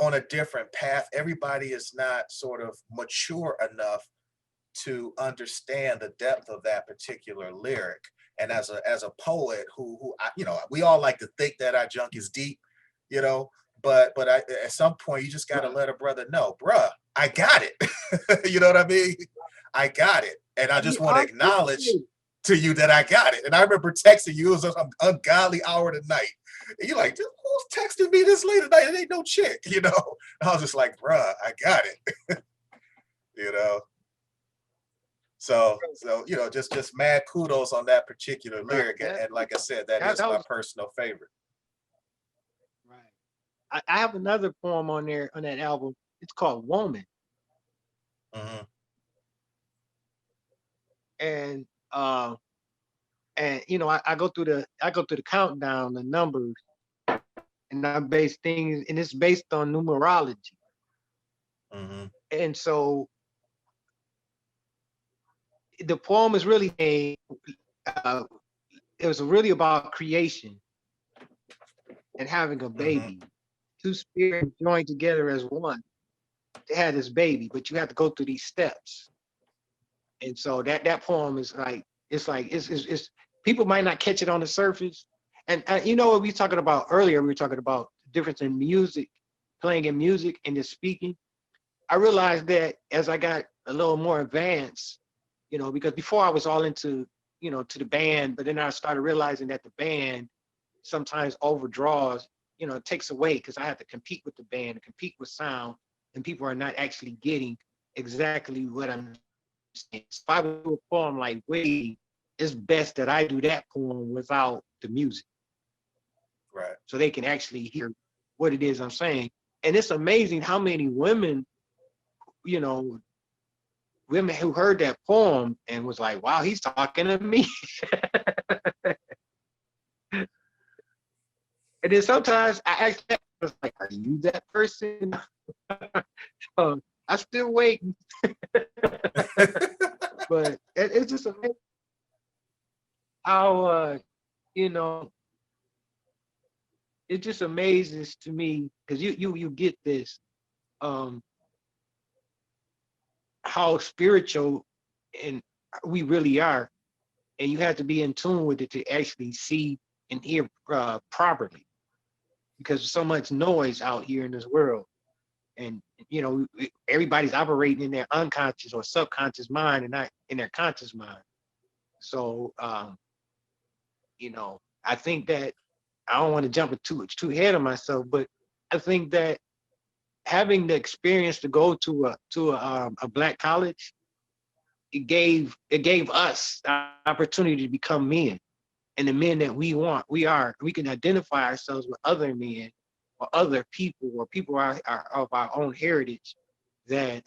on a different path. Everybody is not sort of mature enough to understand the depth of that particular lyric. And as a poet who we all like to think that our junk is deep, but at some point you just got to let a brother know, bruh, I got it. You know what I mean? I got it. And I just want to acknowledge to you that I got it. And I remember texting you, it was an ungodly hour of the night. And you're like, who's texting me this late at night? It ain't no chick, And I was just like, bruh, I got it. you know. So just mad kudos on that particular lyric. And like I said, that is my personal favorite. Right. I have another poem on there on that album. It's called Woman. Mm-hmm. And I go through the countdown, the numbers, and I base things, and it's based on numerology. Mm-hmm. And so the poem is really it was really about creation and having a baby. Mm-hmm. Two spirits joined together as one to have this baby, but you have to go through these steps. And so that poem is it's people might not catch it on the surface. And what we were talking about earlier, we were talking about the difference in music, playing in music and just speaking. I realized that as I got a little more advanced, because before I was all into, to the band, but then I started realizing that the band sometimes overdraws, it takes away because I have to compete with the band, compete with sound, and people are not actually getting exactly what I'm saying. So if I would do a poem like Wade, it's best that I do that poem without the music. Right. So they can actually hear what it is I'm saying. And it's amazing how many women, women who heard that poem and was like, wow, he's talking to me. And then sometimes I was like, are you that person? I'm still waiting. But it's just amazing how, it just amazes to me because you get this, how spiritual and we really are, and you have to be in tune with it to actually see and hear properly, because there's so much noise out here in this world, and everybody's operating in their unconscious or subconscious mind and not in their conscious mind. So I think that I don't want to jump too ahead of myself, but I think that having the experience to go to a Black college, it gave us the opportunity to become men, and the men that we can identify ourselves with other men or other people or people are of our own heritage. That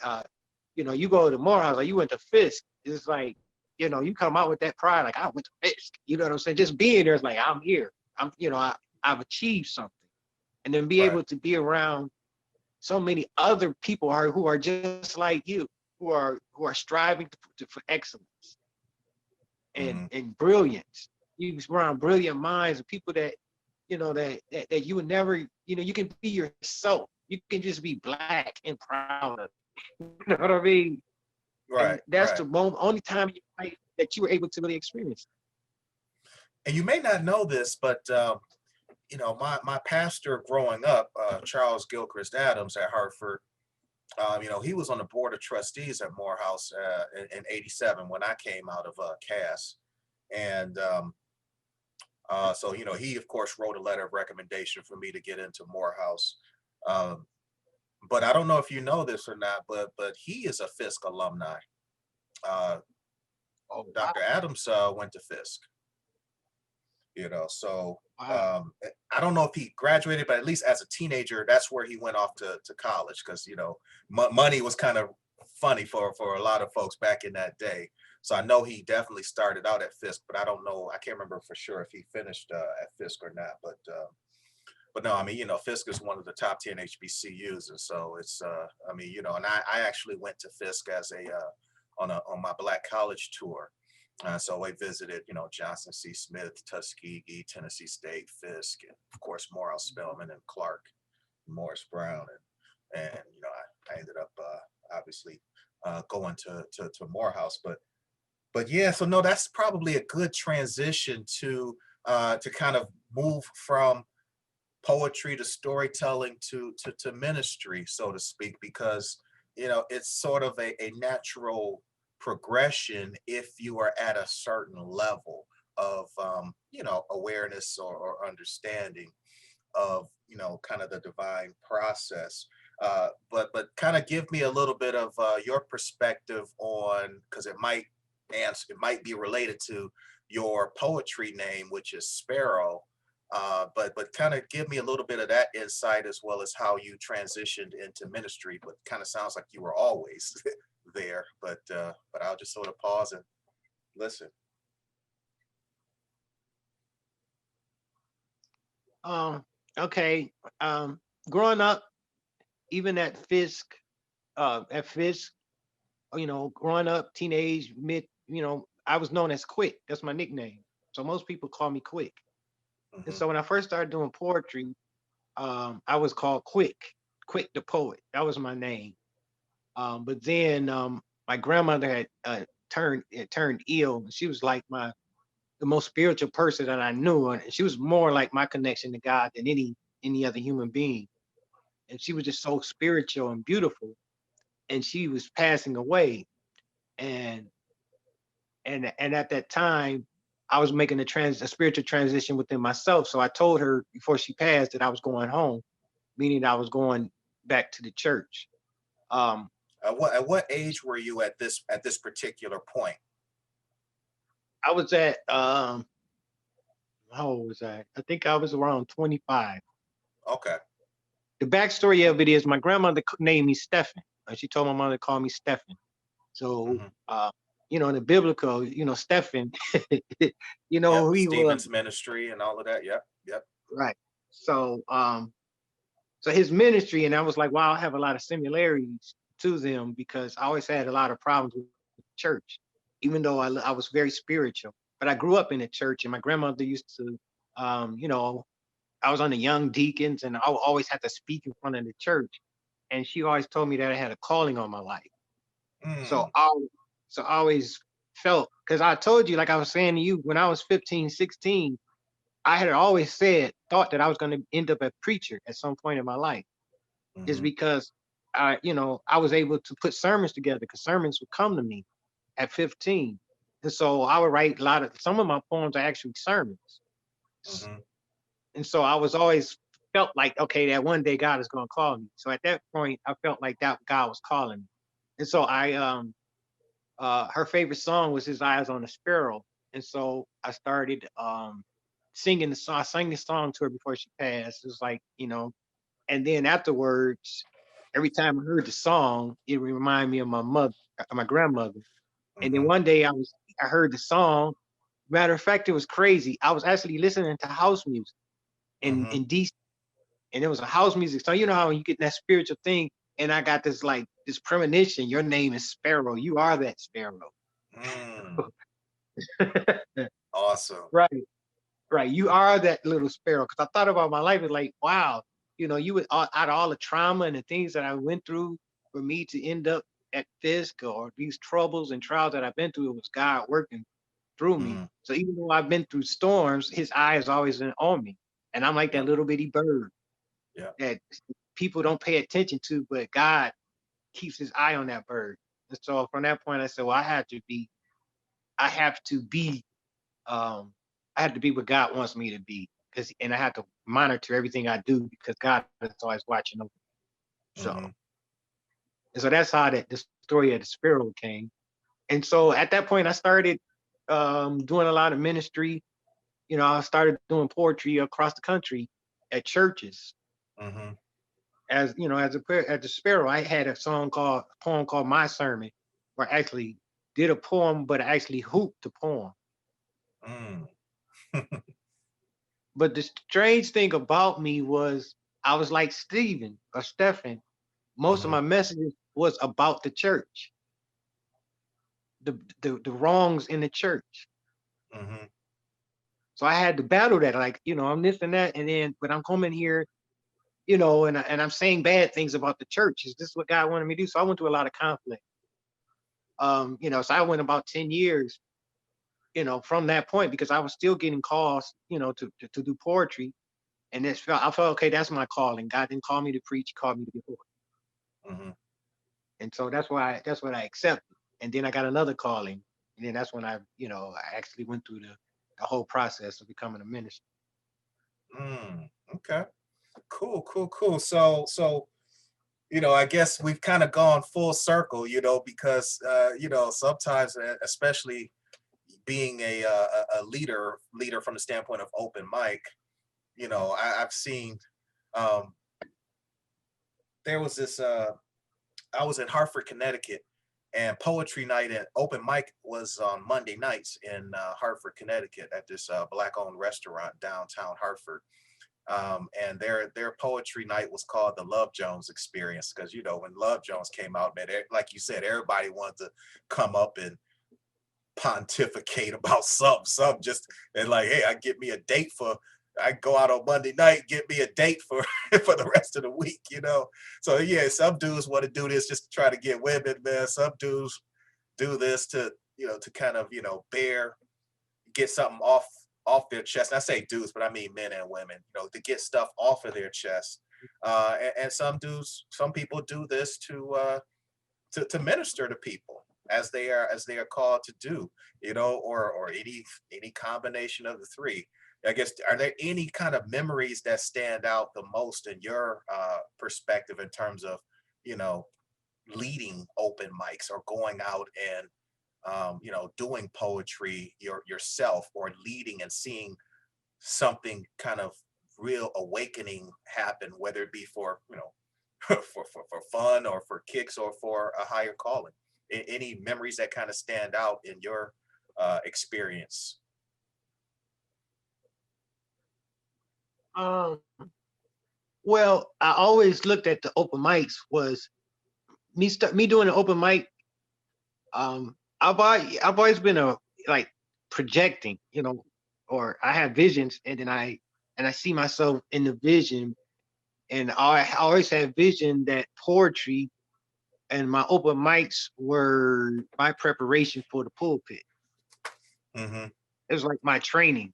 you go to Morehouse or you went to Fisk, it's like you come out with that pride, like I went to Fisk. You know what I'm saying? Just being there is like I'm here. I've achieved something, and then be able to be around so many other people who are just like you, who are striving for excellence and brilliance. You around brilliant minds and people that that you would never, you can be yourself. You can just be Black and proud of it. You know what I mean? Right. And that's the only time in your life that you were able to really experience it. And you may not know this, but my pastor growing up, Charles Gilchrist Adams at Hartford, he was on the board of trustees at Morehouse in '87 when I came out of Cass. And so, he, of course, wrote a letter of recommendation for me to get into Morehouse. But I don't know if you know this or not, but he is a Fisk alumni. Dr. Adams went to Fisk. So I don't know if he graduated, but at least as a teenager, that's where he went off to college because, money was kind of funny for a lot of folks back in that day. So I know he definitely started out at Fisk, but I don't know. I can't remember for sure if he finished at Fisk or not. But no, I mean, Fisk is one of the top 10 HBCUs, and so it's, I mean, and I actually went to Fisk as on my Black college tour. So I visited, Johnson C. Smith, Tuskegee, Tennessee State, Fisk, and of course Morrow Spelman and Clark, Morris Brown, and I ended up obviously going to Morehouse, but yeah, so no, that's probably a good transition to kind of move from poetry to storytelling to ministry, so to speak, because it's sort of a natural progression if you are at a certain level of awareness or understanding of kind of the divine process. But kind of give me a little bit of your perspective on, because it might be related to your poetry name, which is Sparrow. But kind of give me a little bit of that insight, as well as how you transitioned into ministry. But kind of sounds like you were always there. But I'll just sort of pause and listen. Okay. Growing up, even at Fisk, growing up, teenage, mid, I was known as Quick. That's my nickname. So most people call me Quick. And Hmm. so when I first started doing poetry, I was called Quick the Poet. That was my name. But then my grandmother had turned ill, and she was like the most spiritual person that I knew, and she was more like my connection to God than any other human being. And she was just so spiritual and beautiful, and she was passing away. And and at that time, I was making a spiritual transition within myself. So I told her before she passed that I was going home, meaning I was going back to the church. Um, At what age were you at this particular point? I was at how old was I? I think I was around 25. Okay. The backstory of it is my grandmother named me Stephen. She told my mother to call me Stephen. So Hmm. in the biblical, Stephen, Yep. who he was, Stephen's ministry and all of that. Yep. Yep. right? So so his ministry, and I was like, wow, I have a lot of similarities to them because I always had a lot of problems with church, even though I was very spiritual. But I grew up in the church, and my grandmother used to, I was on the young deacons, and I always had to speak in front of the church. And she always told me that I had a calling on my life. So Mm, I always felt, because I told you, like I was saying to you, when I was 15, 16, I had always thought that I was going to end up a preacher at some point in my life. Is hmm. because I was able to put sermons together because sermons would come to me at 15. And so I would write some of my poems are actually sermons. Hmm. And so I was always felt like, okay, that one day God is going to call me. So at that point, I felt like that God was calling me. And so her favorite song was His Eyes on a Sparrow. And so I started singing the song. I sang the song to her before she passed. It was like, and then afterwards, every time I heard the song, it would remind me of my grandmother. And then Hmm. one day I heard the song. Matter of fact, it was crazy. I was actually listening to house music Hmm. in DC, and it was a house music. So you know how you get that spiritual thing, and I got this premonition. Your name is Sparrow. You are that Sparrow. Mm, awesome. Right, right. You are that little sparrow. Because I thought about my life, it's like, wow, you would out of all the trauma and the things that I went through for me to end up at Fisk or these troubles and trials that I've been through, it was God working through me. Mm, So even though I've been through storms, His eye is always been on me, and I'm like that yep. little bitty bird Yep. that people don't pay attention to, but God keeps His eye on that bird. And so from that point, I said, well, I have to be um, I had to be what God wants me to be, and I had to monitor everything I do because God is always watching over. So, Hmm. and so that's how the story of the sparrow came. And so at that point, I started doing a lot of ministry. I started doing poetry across the country at churches. Hmm. as you know, as the Sparrow, I had a poem called My Sermon, where I actually did a poem, but I actually hooped the poem. Mm. But the strange thing about me was I was like Stephen or Stephen. Most of Hmm. my messages was about the church, the wrongs in the church. Hmm. So I had to battle that, like, I'm this and that, and then but I'm coming here, and I'm saying bad things about the church. Is this what God wanted me to do? So I went through a lot of conflict. So I went about 10 years, from that point because I was still getting calls, to do poetry. And I felt okay, that's my calling. God didn't call me to preach, he called me to be a poet. Hmm. And so that's what I accepted. And then I got another calling. And then that's when I actually went through the whole process of becoming a minister. Mm. Okay. Cool. Cool. Cool. So I guess we've kind of gone full circle, because sometimes, especially being a leader from the standpoint of open mic, I've seen, um, there was this. I was in Hartford, Connecticut, and poetry night and open mic was on Monday nights in Hartford, Connecticut, at this black-owned restaurant downtown Hartford. And their poetry night was called the Love Jones Experience, because when Love Jones came out, man, like you said, everybody wanted to come up and pontificate about something, just and like, hey, I go out on Monday night, get me a date for for the rest of the week, So yeah, some dudes want to do this just to try to get women, man. Some dudes do this to kind of get something off their chest. And I say dudes, but I mean men and women, to get stuff off of their chest. And some people do this to minister to people as they are called to do, or any combination of the three. I guess, are there any kind of memories that stand out the most in your perspective in terms of you know leading open mics or going out and doing poetry yourself, or leading and seeing something kind of real awakening happen, whether it be for for fun or for kicks or for a higher calling? Any memories that kind of stand out in your experience? Um, well, I always looked at the open mics was me doing an open mic. I've always been a like projecting, or I have visions, and then I see myself in the vision, and I always had vision that poetry and my open mics were my preparation for the pulpit. Hmm. It was like my training.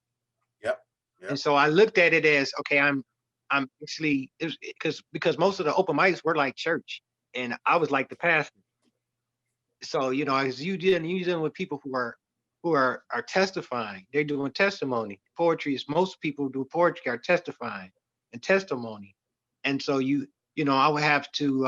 Yep. And Yep. so I looked at it as, okay, I'm actually, it was because most of the open mics were like church, and I was like the pastor. So as you dealing with people who are testifying, they're doing testimony. Poetry is, most people do poetry are testifying and testimony. And so I would have to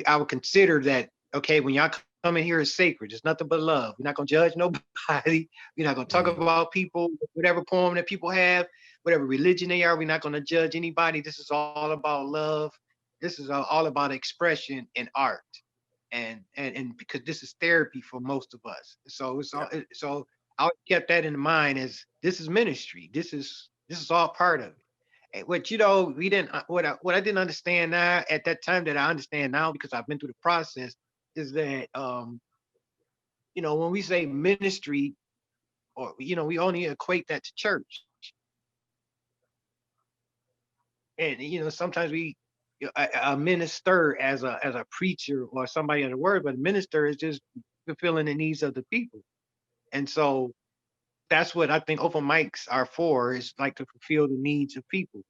I would consider that, okay, when y'all come in here, is sacred. It's nothing but love. We're not gonna judge nobody. We're not gonna talk Hmm. about people, whatever poem that people have, whatever religion they are. We're not gonna judge anybody. This is all about love. This is all about expression and art. And because this is therapy for most of us. So Yep. so I kept that in mind, as this is ministry. This is all part of it. And what we didn't what I didn't understand now at that time that I understand now, because I've been through the process, is that when we say ministry, or we only equate that to church. And sometimes a minister as a preacher or somebody in the word, but a minister is just fulfilling the needs of the people. And so that's what I think open mics are for, is like to fulfill the needs of people.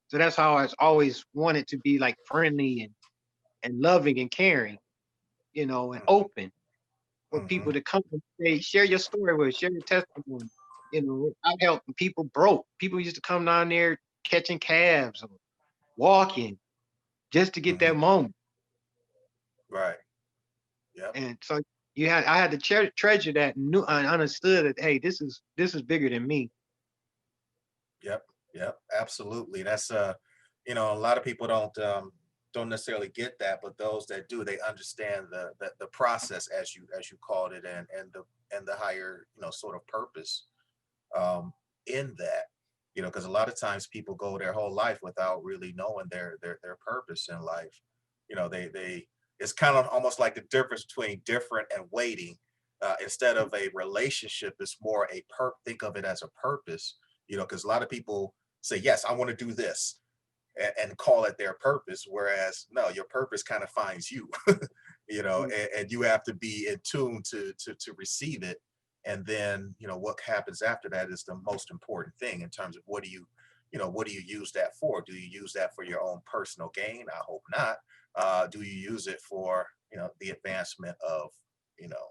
So that's how I always wanted to be, like, friendly and loving and caring, and open for Hmm. people to come and say, share your story with, share your testimony. I helped people broke. People used to come down there catching cabs or walking just to get that Hmm. moment. Right. Yep. And so I had to treasure that, and knew and understood that, hey, this is bigger than me. Yep. Yep. Absolutely. That's a lot of people don't necessarily get that, but those that do, they understand the process, as you called it, and the higher, sort of purpose um, in that. Because a lot of times people go their whole life without really knowing their purpose in life. They it's kind of almost like the difference between different and waiting. Instead of a relationship, it's more a think of it as a purpose. Because a lot of people say, yes, I want to do this, and call it their purpose, whereas no, your purpose kind of finds you. And you have to be in tune to receive it. And then what happens after that is the most important thing, in terms of what do you use that for? Do you use that for your own personal gain? I hope not. Do you use it for the advancement of you know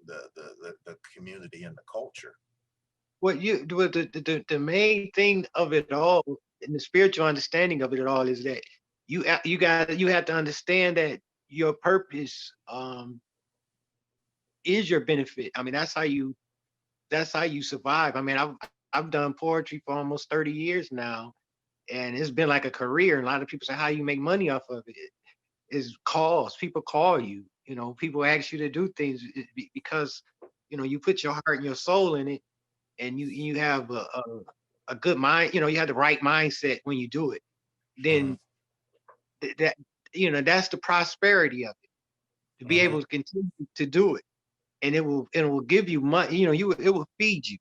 the community and the culture? The main thing of it all, and the spiritual understanding of it all, is that you have to understand that your purpose is your benefit. I mean, that's how you survive. I mean, I've done poetry for almost 30 years now, and it's been like a career. And a lot of people say, how you make money off of it? Is calls. People call you. People ask you to do things because you put your heart and your soul in it, and you have a good mind. You have the right mindset when you do it. Hmm. Then that that's the prosperity of it. To be Hmm. able to continue to do it, and it will give you money. It will feed you.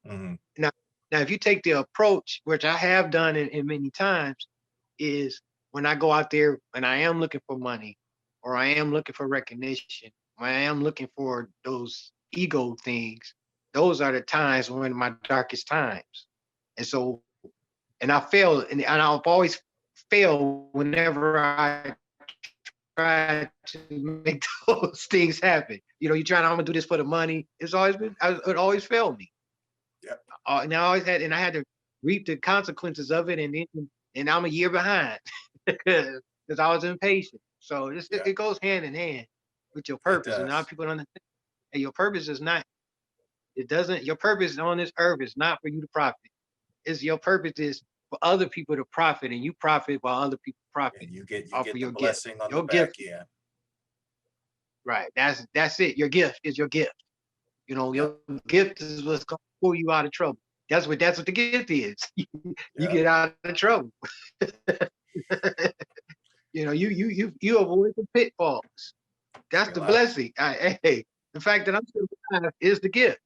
Hmm. Now, if you take the approach, which I have done in many times, is when I go out there and I am looking for money, or I am looking for recognition, or I am looking for those ego things, those are the times when my darkest times. And so, and I fail, and I've always failed whenever I try to make those things happen. You try, I'm gonna do this for the money. It always failed me. Yeah. And I had to reap the consequences of it, and I'm a year behind because I was impatient. So Yeah. it goes hand in hand with your It purpose, and a lot of does. people don't understand. And your purpose is not. It doesn't. Your purpose on this earth is not for you to profit. It's your purpose is for other people to profit, and you profit while other people profit And you off of get the your gift. blessing on the Your gift, back end. right? That's it. Your gift is your gift. Yep. Your gift is what's gonna pull you out of trouble. That's what the gift is. You Yep. get out of trouble. You avoid the pitfalls. That's See, a the lot of blessing. Hey, the fact that I'm still alive is the gift.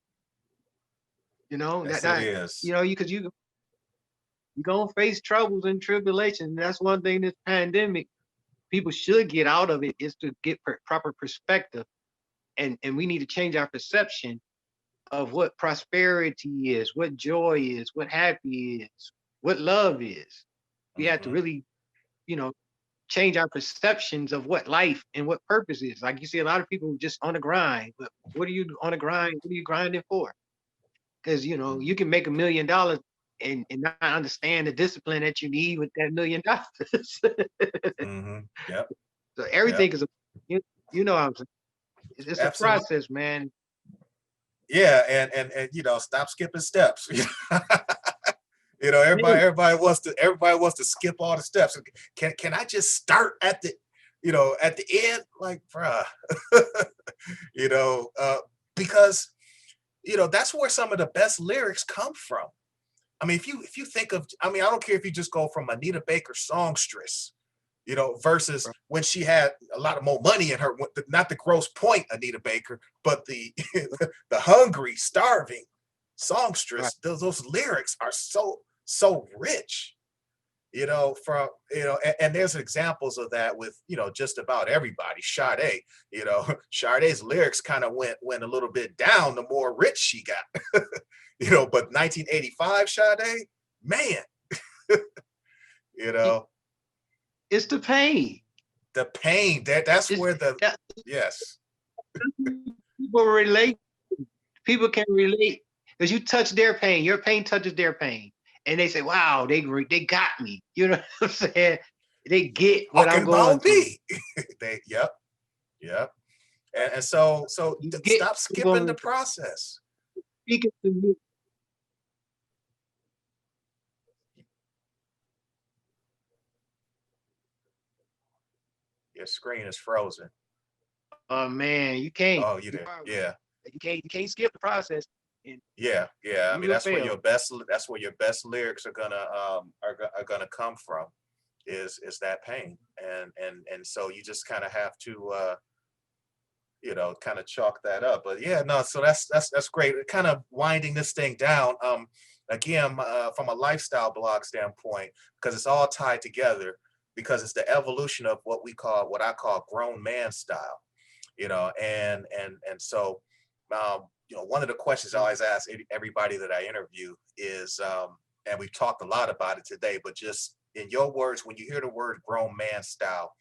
Yes, it is. Because you gonna face troubles and tribulations. And that's one thing this pandemic people should get out of it, is to get proper perspective, and we need to change our perception of what prosperity is, what joy is, what happy is, what love is. We have to Hmm. really, you know, change our perceptions of what life and what purpose is. Like you see, a lot of people just on the grind. But what are you on the grind? What are you grinding for? Because you can make $1 million and not understand the discipline that you need with that $1 million. Hmm. Yep. So Yep. everything is you, what I'm saying. It's a Absolutely. process, man. Yeah, and stop skipping steps. Hey, everybody wants to skip all the steps. Can I just start at the at the end? Like, bruh. you know, uh, because that's where some of the best lyrics come from. I mean, if you think of, I mean, I don't care if you just go from Anita Baker's songstress, versus when she had a lot of more money in her, not the gross point Anita Baker, but the the hungry, starving right. songstress. Those lyrics are so rich, from and there's examples of that with just about everybody. Sade, Sade's lyrics kind of went a little bit down the more rich she got. But 1985 Sade, man, you It- know, It's the pain. the pain, that's It's where the that yes. people relate. People can relate because you touch their pain. Your pain touches their pain, and they say, "Wow, they got me." You know what I'm saying? They get what Talking I'm going about through. me. Yep. And so You get stop skipping the people process. speaking to you. Your screen is frozen. Oh man, you can't. Oh, you there? Yeah. You can't skip the process, and Yeah, yeah. I you mean, will fail. that's where your best lyrics are gonna come from, is that pain. And so you just kind of have to kind of chalk that up. But yeah, no, so that's great. Kind of winding this thing down. Again, from a lifestyle blog standpoint, because it's all tied together, because it's the evolution of what I call grown man style. And so one of the questions I always ask everybody that I interview is, and we've talked a lot about it today, but just in your words, when you hear the word grown man style,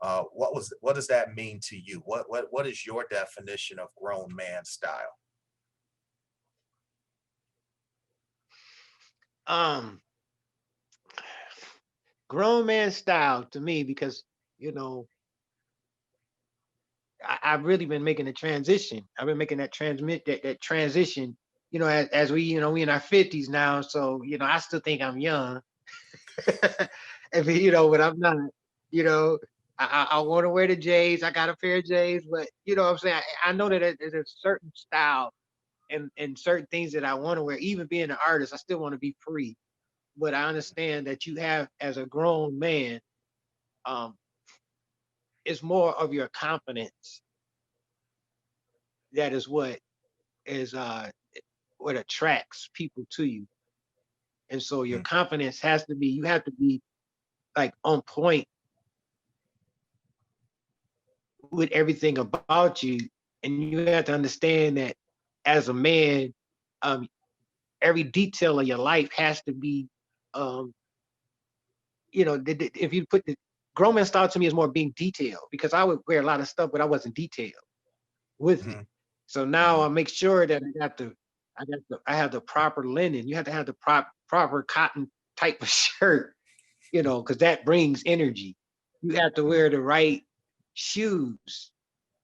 what does that mean to you? What is your definition of grown man style? Um, Grown man style to me, because you know I've really been making a transition. I've been making that transition. As we we in our 50s now, so I still think I'm young. But I'm not. You know, I want to wear the J's. I got a pair of J's, but what I'm saying, I know that there's a certain style and certain things that I want to wear. Even being an artist, I still want to be free. But I understand that you have, as a grown man, um, it's more of your confidence that is is what attracts people to you. And so your Mhm. confidence has to be, you have to be like on point with everything about you. And you have to understand that as a man, um, every detail of your life has to be, um, if you put the grown man style to me is more being detailed, because I would wear a lot of stuff, but I wasn't detailed with it. Mhm. So now Mhm. I make sure that I have the proper linen. You have to have the proper cotton type of shirt, because that brings energy. You have to Mhm. wear the right shoes.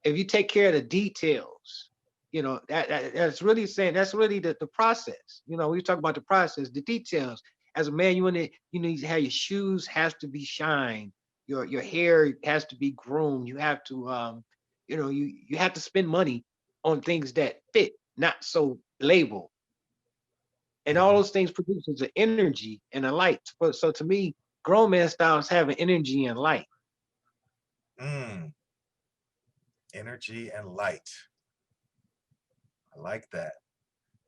If you take care of the details, that's really saying, that's really the process. We talk about the process, the details. As a man, you need to have your shoes has to be shined. Your hair has to be groomed. You have to you have to spend money on things that fit, not so label. And all Mhm. those things produces an energy and a light. So to me, grown man styles have an energy and light. Mm. Energy and light. I like that.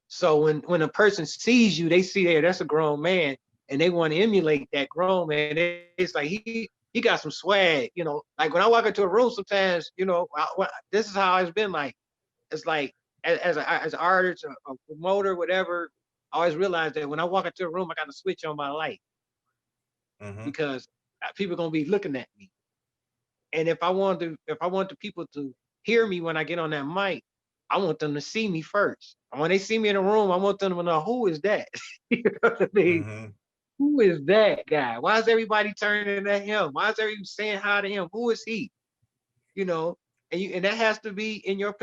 So when a person sees you, they see, hey, that's a grown man, and they want to emulate that grown man. It's like he got some swag. Like when I walk into a room, sometimes this is how it's been like. It's like as an artist, a promoter, whatever. I always realize that when I walk into a room, I got to switch on my light, Hmm. because people are gonna be looking at me. And if I want the people to hear me when I get on that mic, I want them to see me first. And when they see me in a room, I want them to know, who is that? You know what I mean? Hmm. Who is that guy? Why is everybody turning at him? Why is everybody saying hi to him? Who is he? You know, and that has to be in your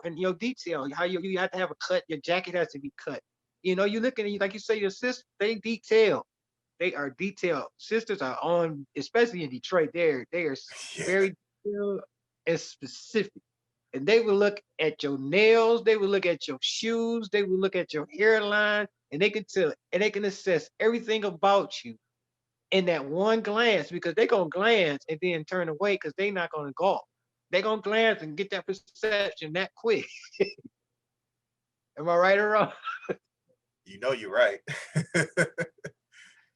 in your detail. How you have to have a cut. Your jacket has to be cut. You looking at you like you say, your sister, they detail. They are detailed. Sisters are on, especially in Detroit. They are Yeah. very detailed and specific. And they will look at your nails. They will look at your shoes. They will look at your hairline, and they can tell and they can assess everything about you in that one glance, because they're gonna glance and then turn away because they're not gonna go. They're gonna glance and get that perception that quick. Am I right or wrong? You know you're right.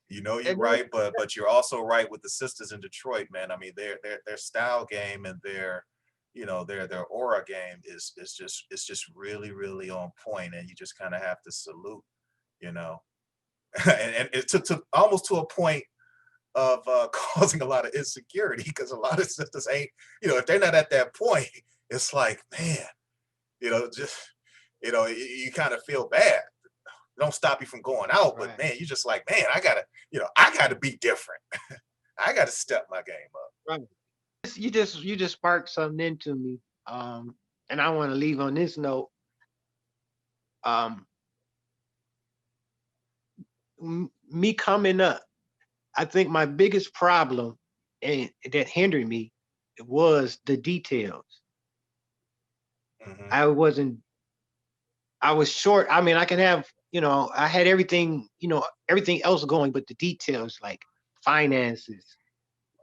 You know you're And then, right, but you're also right with the sisters in Detroit, man. I mean, their style game and their aura game is just really really on point, and you just kind of have to salute, you know. And it took almost to a point of causing a lot of insecurity, because a lot of sisters ain't, if they're not at that point, it's like, man, just you kind of feel bad. It don't stop you from going out, but right, man, you just like, man, I gotta be different. I gotta step my game up. right. You just sparked something into me. And I want to leave on this note. Um, me coming up, I think my biggest problem and that hindered me was the details. Hmm. I wasn't. I was short. I mean, I can have, I had everything, everything else going, but the details like finances,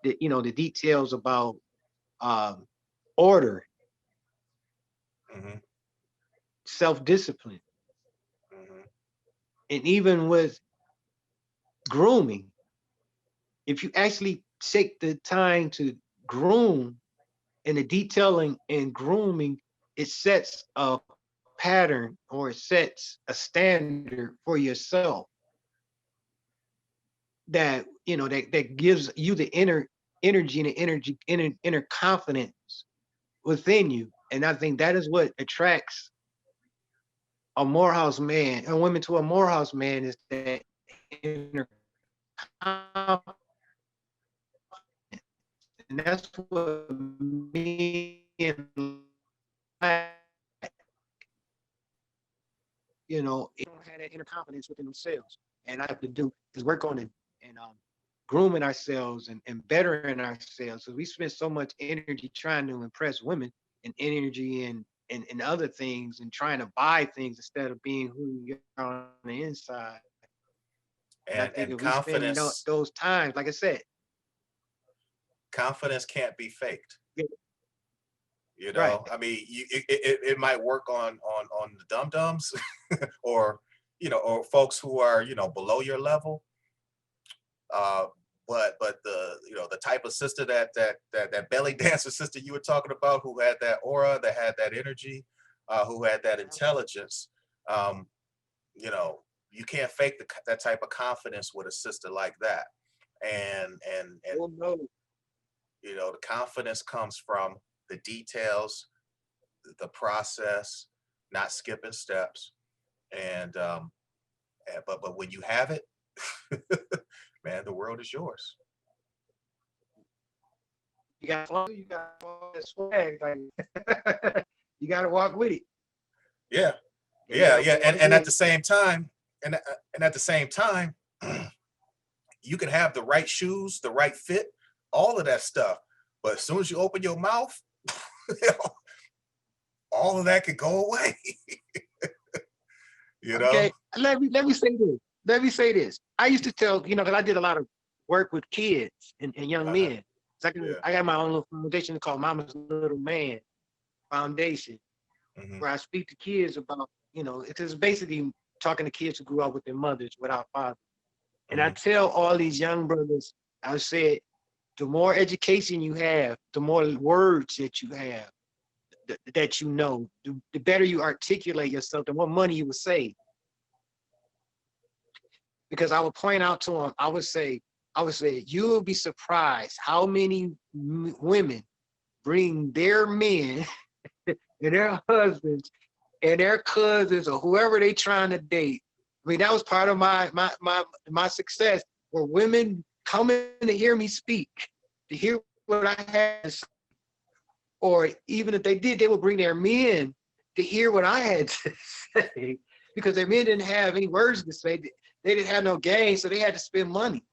the details about um, order, Hmm. self-discipline, Hmm. and even with grooming, if you actually take the time to groom, and the detailing and grooming, it sets a pattern, or it sets a standard for yourself that gives you the inner energy and the inner confidence within you. And I think that is what attracts a Morehouse man and women to a Morehouse man, is that inner confidence. And that's what me and they don't have that inner confidence within themselves. And I have to do is work on it, and grooming ourselves, and bettering ourselves. So we spend so much energy trying to impress women, and energy and other things, and trying to buy things instead of being who you are on the inside. And I think if And we spend those times, like I said, confidence can't be faked. yeah, You right. know, I mean, it might work on the dum dums, or or folks who are below your level. Uh, but the type of sister that belly dancer sister you were talking about, who had that aura, that had that energy, who had that intelligence. Um, you know, you can't fake that type of confidence with a sister like that. And Oh no. the confidence comes from the details, the process, not skipping steps. And but when you have it, man, the world is yours. You got that swag, like you got to walk with it. Yeah, You yeah, got to yeah. walk And with at it. the same time, and at the same time, you can have the right shoes, the right fit, all of that stuff. But as soon as you open your mouth, all of that could go away. you know? Okay, let me say this. Let me say this. I used to tell, because I did a lot of work with kids and young Uh-huh. men. So Yeah. I got my own little foundation called Mama's Little Man Foundation, Hmm. where I speak to kids about, it is basically talking to kids who grew up with their mothers without fathers. And I Hmm. tell all these young brothers, I said, the more education you have, the more words that you have, that the better you articulate yourself, the more money you will save. Because I would point out to them, I would say, you will be surprised how many women bring their men and their husbands and their cousins or whoever they trying to date. I mean, that was part of my success, where women coming to hear me speak, to hear what I had to say. Or even if they did, they would bring their men to hear what I had to say, because their men didn't have any words to say. They didn't have no game, so they had to spend money.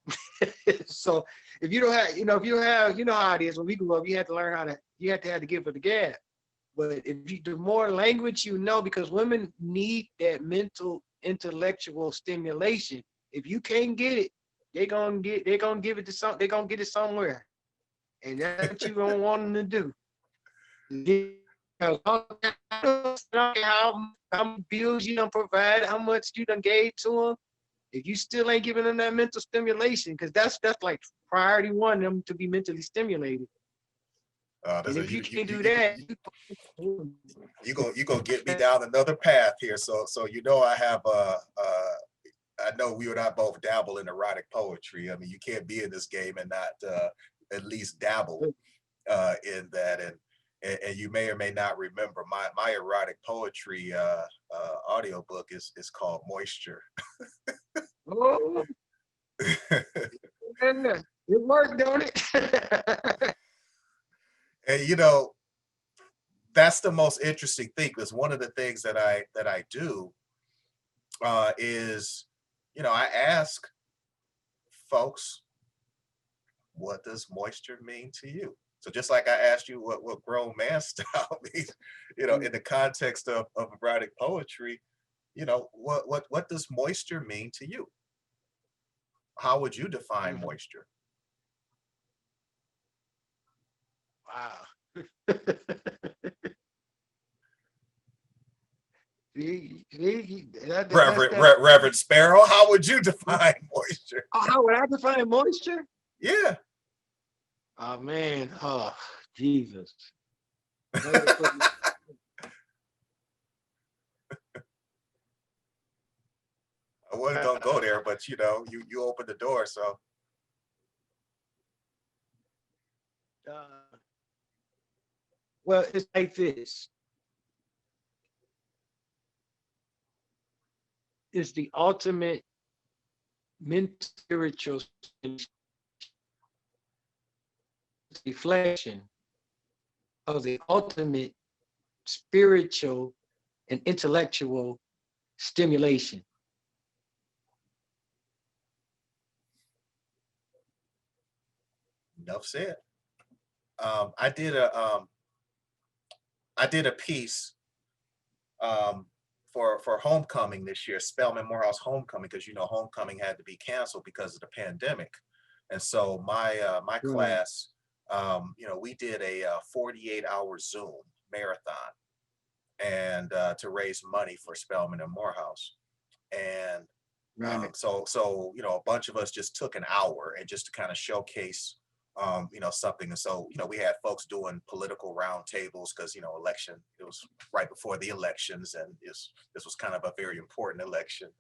So if you don't have, if you don't have, how it is when we grew up, you had to learn you had to have the gift of the gab. But the more language because women need that mental, intellectual stimulation. If you can't get it, they're gonna give it to they're gonna get it somewhere, and that's what you don't want them to do. How many bills you done provide, how much you done gave to them. If you still ain't giving them that mental stimulation, because that's like priority one, them to be mentally stimulated. That's And a, if you you you can't you do you that, you gonna get me down another path here. So I have I know we and I both dabble in erotic poetry. I mean, you can't be in this game and not at least dabble in that. And you may or may not remember my erotic poetry audiobook is called Moisture. oh, yeah, it worked, don't it? And that's the most interesting thing, because one of the things that I do is I ask folks, what does moisture mean to you? So just like I asked you what grown man style means, in the context of erotic poetry, what does moisture mean to you? How would you define Mhm. moisture? Wow. That's Reverend that. Reverend Sparrow, how would you define moisture? How would I define moisture? Yeah. Oh man, oh Jesus. Now you put me- I wasn't gonna go there, but you opened the door, so uh, well, it's like this. It's the ultimate mental spiritual reflection of the ultimate spiritual and intellectual stimulation. enough said. Um, I did a um, I did a piece um, for homecoming this year, Spelman Morehouse homecoming, because homecoming had to be canceled because of the pandemic, and so my Right. class, we did a 48-hour Zoom marathon, and to raise money for Spelman and Morehouse, and Right. a bunch of us just took an hour and just to kind of showcase something. And so we had folks doing political roundtables because election, it was right before the elections, and this was kind of a very important election.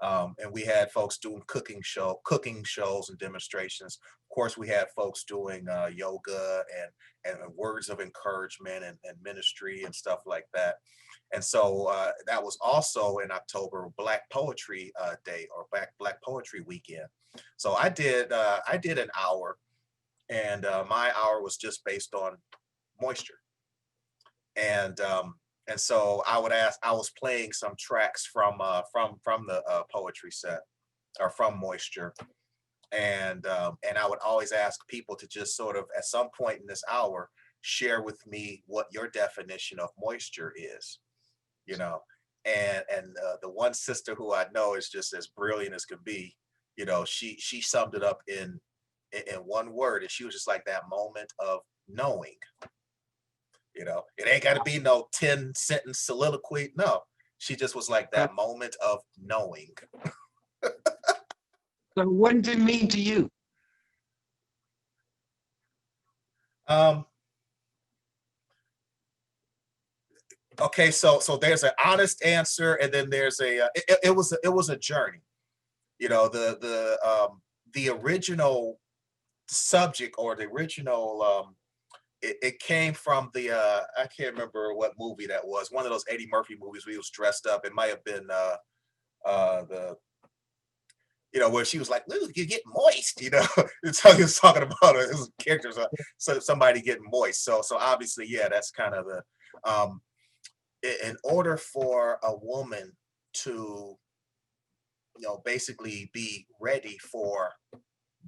And we had folks doing cooking shows and demonstrations. Of course, we had folks doing yoga and words of encouragement and ministry and stuff like that. And so that was also in October, Black Poetry Day, or Black Poetry Weekend. So I did an hour, and my hour was just based on moisture. And so I was playing some tracks from the poetry set, or from Moisture, and I would always ask people to just sort of at some point in this hour share with me what your definition of moisture is, you know. And the one sister who I know is just as brilliant as could be. She summed it up in one word, and she was just like, that moment of knowing. It ain't got to be no 10-sentence soliloquy. No, she just was like, Uh, that moment of knowing. So what does it mean to you? Um, okay, so there's an honest answer, and then there's it was a journey. The original subject, or the original it came from the I can't remember what movie that was. One of those Eddie Murphy movies where he was dressed up. It might have been the where she was like, "Luke, you get moist," It's how he was talking about his characters, so somebody getting moist. So obviously, yeah, that's kind of the um, in order for a woman to basically be ready for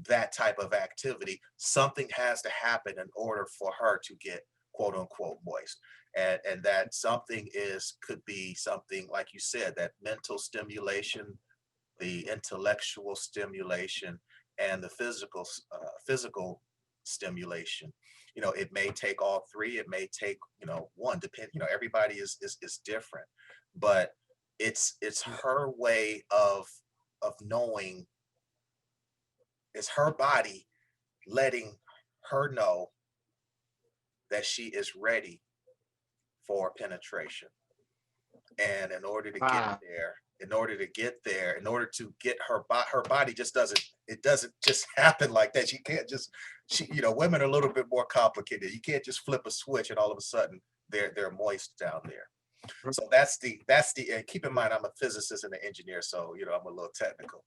that type of activity, something has to happen in order for her to get quote unquote moist. And that something could be something like you said, that mental stimulation, the intellectual stimulation, and the physical stimulation. It may take all three, it may take one, depend. Everybody is different, but it's her way of knowing. It's her body letting her know that she is ready for penetration. And in order to get Wow. there, in order to get her body just doesn't just happen like that. She can't just, women are a little bit more complicated. You can't just flip a switch and all of a sudden they're moist down there. So and keep in mind, I'm a physicist and an engineer, so I'm a little technical.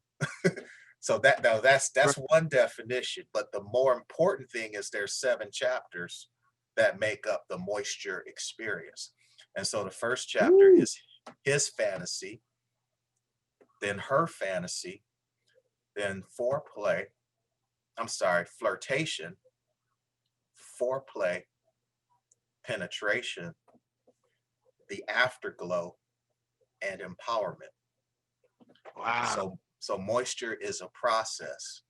So that's one definition, but the more important thing is there's 7 chapters that make up the moisture experience. And so the first chapter Woo. is his fantasy, then her fantasy, then foreplay, I'm sorry, flirtation, foreplay, penetration, the afterglow, and empowerment. Wow. So moisture is a process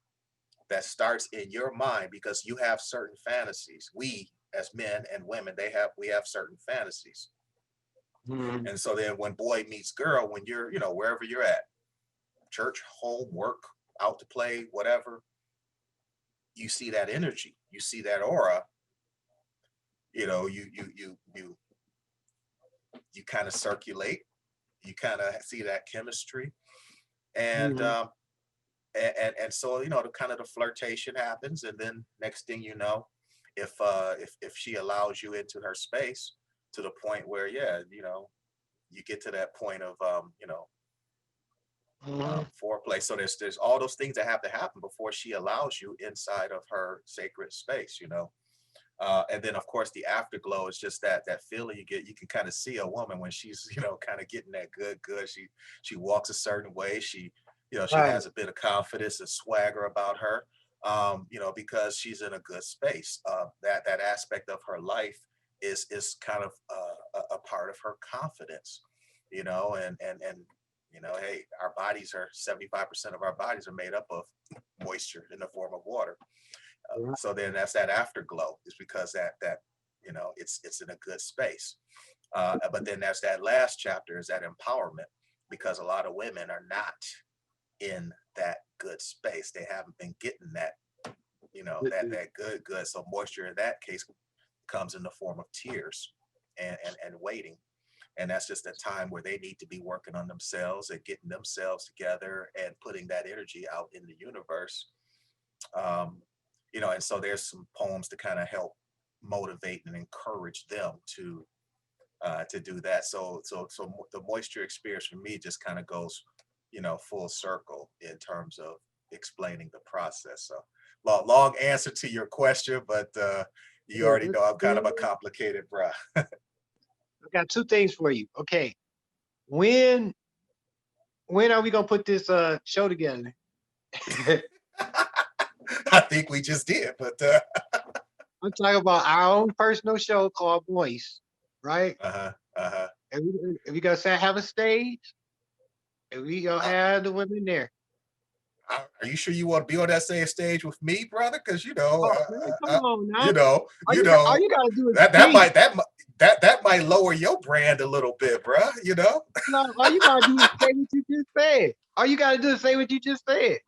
that starts in your mind because you have certain fantasies. We as men and women, we have certain fantasies. Mhm. And so then when boy meets girl, when you're, wherever you're at, church, home, work, out to play, whatever, you see that energy, you see that aura, you kind of circulate, you kind of see that chemistry. And Mhm. and so the kind of the flirtation happens, and then next thing you know, if she allows you into her space to the point where, yeah, you get to that point of Mhm. foreplay. So there's all those things that have to happen before she allows you inside of her sacred space. And then of course the afterglow is just that feeling you get. You can kind of see a woman when she's kind of getting that good. She walks a certain way. She Right. has a bit of confidence and swagger about her. Because she's in a good space. That aspect of her life is kind of a part of her confidence. And hey, our bodies are 75% of our bodies are made up of moisture in the form of water. Right. So then that's that afterglow, is because that it's in a good space. But then there's that last chapter, is that empowerment, because a lot of women are not in that good space. They haven't been getting that, that good. So moisture in that case comes in the form of tears and waiting. And that's just a time where they need to be working on themselves and getting themselves together and putting that energy out in the universe. um, and so there's some poems to kind of help motivate and encourage them to do that. So the moisture experience for me just kind of goes, full circle in terms of explaining the process. So long answer to your question, but you Yeah, already that's know I'm kind of a good. complicated bruh. I got two things for you. Okay. When when are we gonna put this show together? I think we just did, but I'm talking about our own personal show called Voice, right? uh-huh, uh-huh. And we gonna say have a stage, and we gonna Uh, have the women there. Are you sure you want to be on that same stage with me, brother? Because Oh man, come on now. All you gotta do is that that speak. might that that might lower your brand a little bit, bruh. No, all you gotta do is say what you just said. All you gotta do is say what you just said.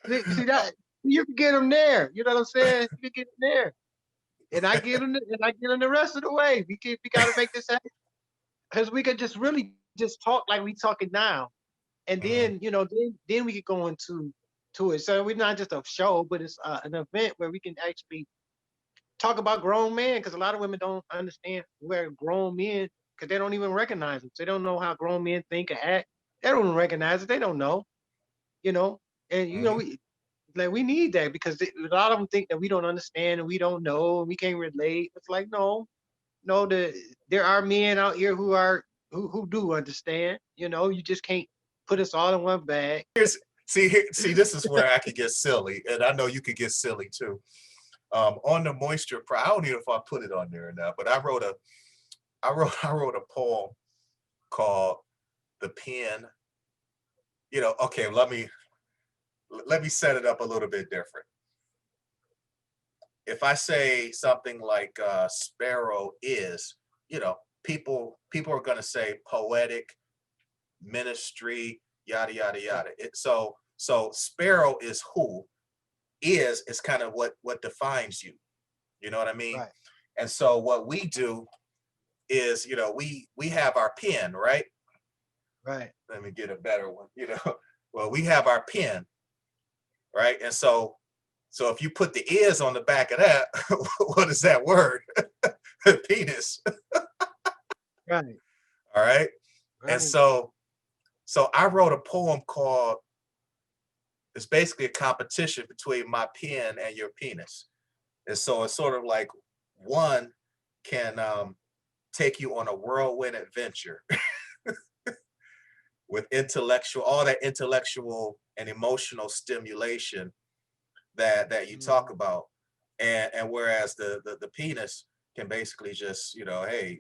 See that you can get them there. You know what I'm saying? You can get them there, and I get them the rest of the way. We gotta make this happen because we could just really just talk like we talking now, and Mhm, then then we could go into to it. So we're not just a show, but it's an event where we can actually talk about grown men because a lot of women don't understand where grown men because they don't even recognize them. They don't know how grown men think or act. They don't recognize it. They don't know, you know. And mhm. we need that because a lot of them think that we don't understand and we don't know and we can't relate. It's like no, there are men out here who do understand. You just can't put us all in one bag. See, this is where I could get silly, and I know you could get silly too. On the moisture, I don't know if I put it on there or not, but I wrote a poem called "The Pen." Okay, let me set it up a little bit different. If I say something like Sparrow is, people are gonna say poetic, ministry, yada yada Right, yada. So Sparrow is who, is kind of what defines you. You know what I mean? right, And so what we do is, we have our pen, right? right. Let me get a better one. Well, we have our pen, right? And so if you put the is on the back of that, what is that word? Penis. Right, All right. And right. so I wrote a poem called, it's basically a competition between my pen and your penis. And so it's sort of like one can take you on a whirlwind adventure with all that intellectual and emotional stimulation that you talk about. And whereas the penis can basically just, hey,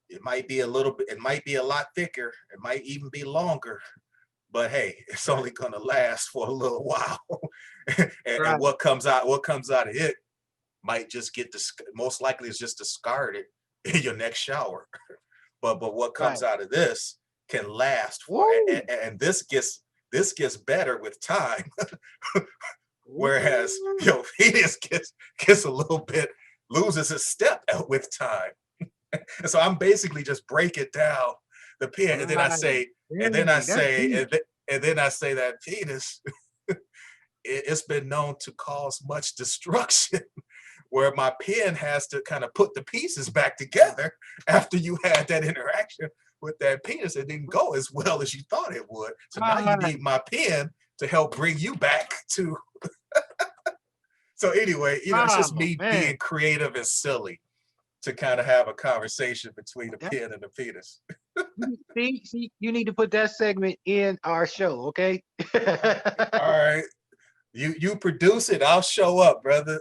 it might be a little bit, it might be a lot thicker, it might even be longer, but hey, it's Right. only gonna last for a little while. And Right. what comes out of it might just get most likely is just discarded in your next shower. But what Right. comes out of this can last for, Woo. and this gets better with time. Whereas Woo. Venus gets a little bit, loses its step with time. And so I'm basically just breaking down the pen, and then I Right. say, Hey, that's deep. and then I say that penis, it's been known to cause much destruction, where my pen has to kind of put the pieces back together after you had that interaction with that penis. It didn't go as well as you thought it would. So now you Right. need my pen to help bring you back to. So anyway, it's just Oh me man. being creative and silly to kind of have a conversation between the That, pen and the penis. see, you need to put that segment in our show, okay? All right, you produce it, I'll show up, brother.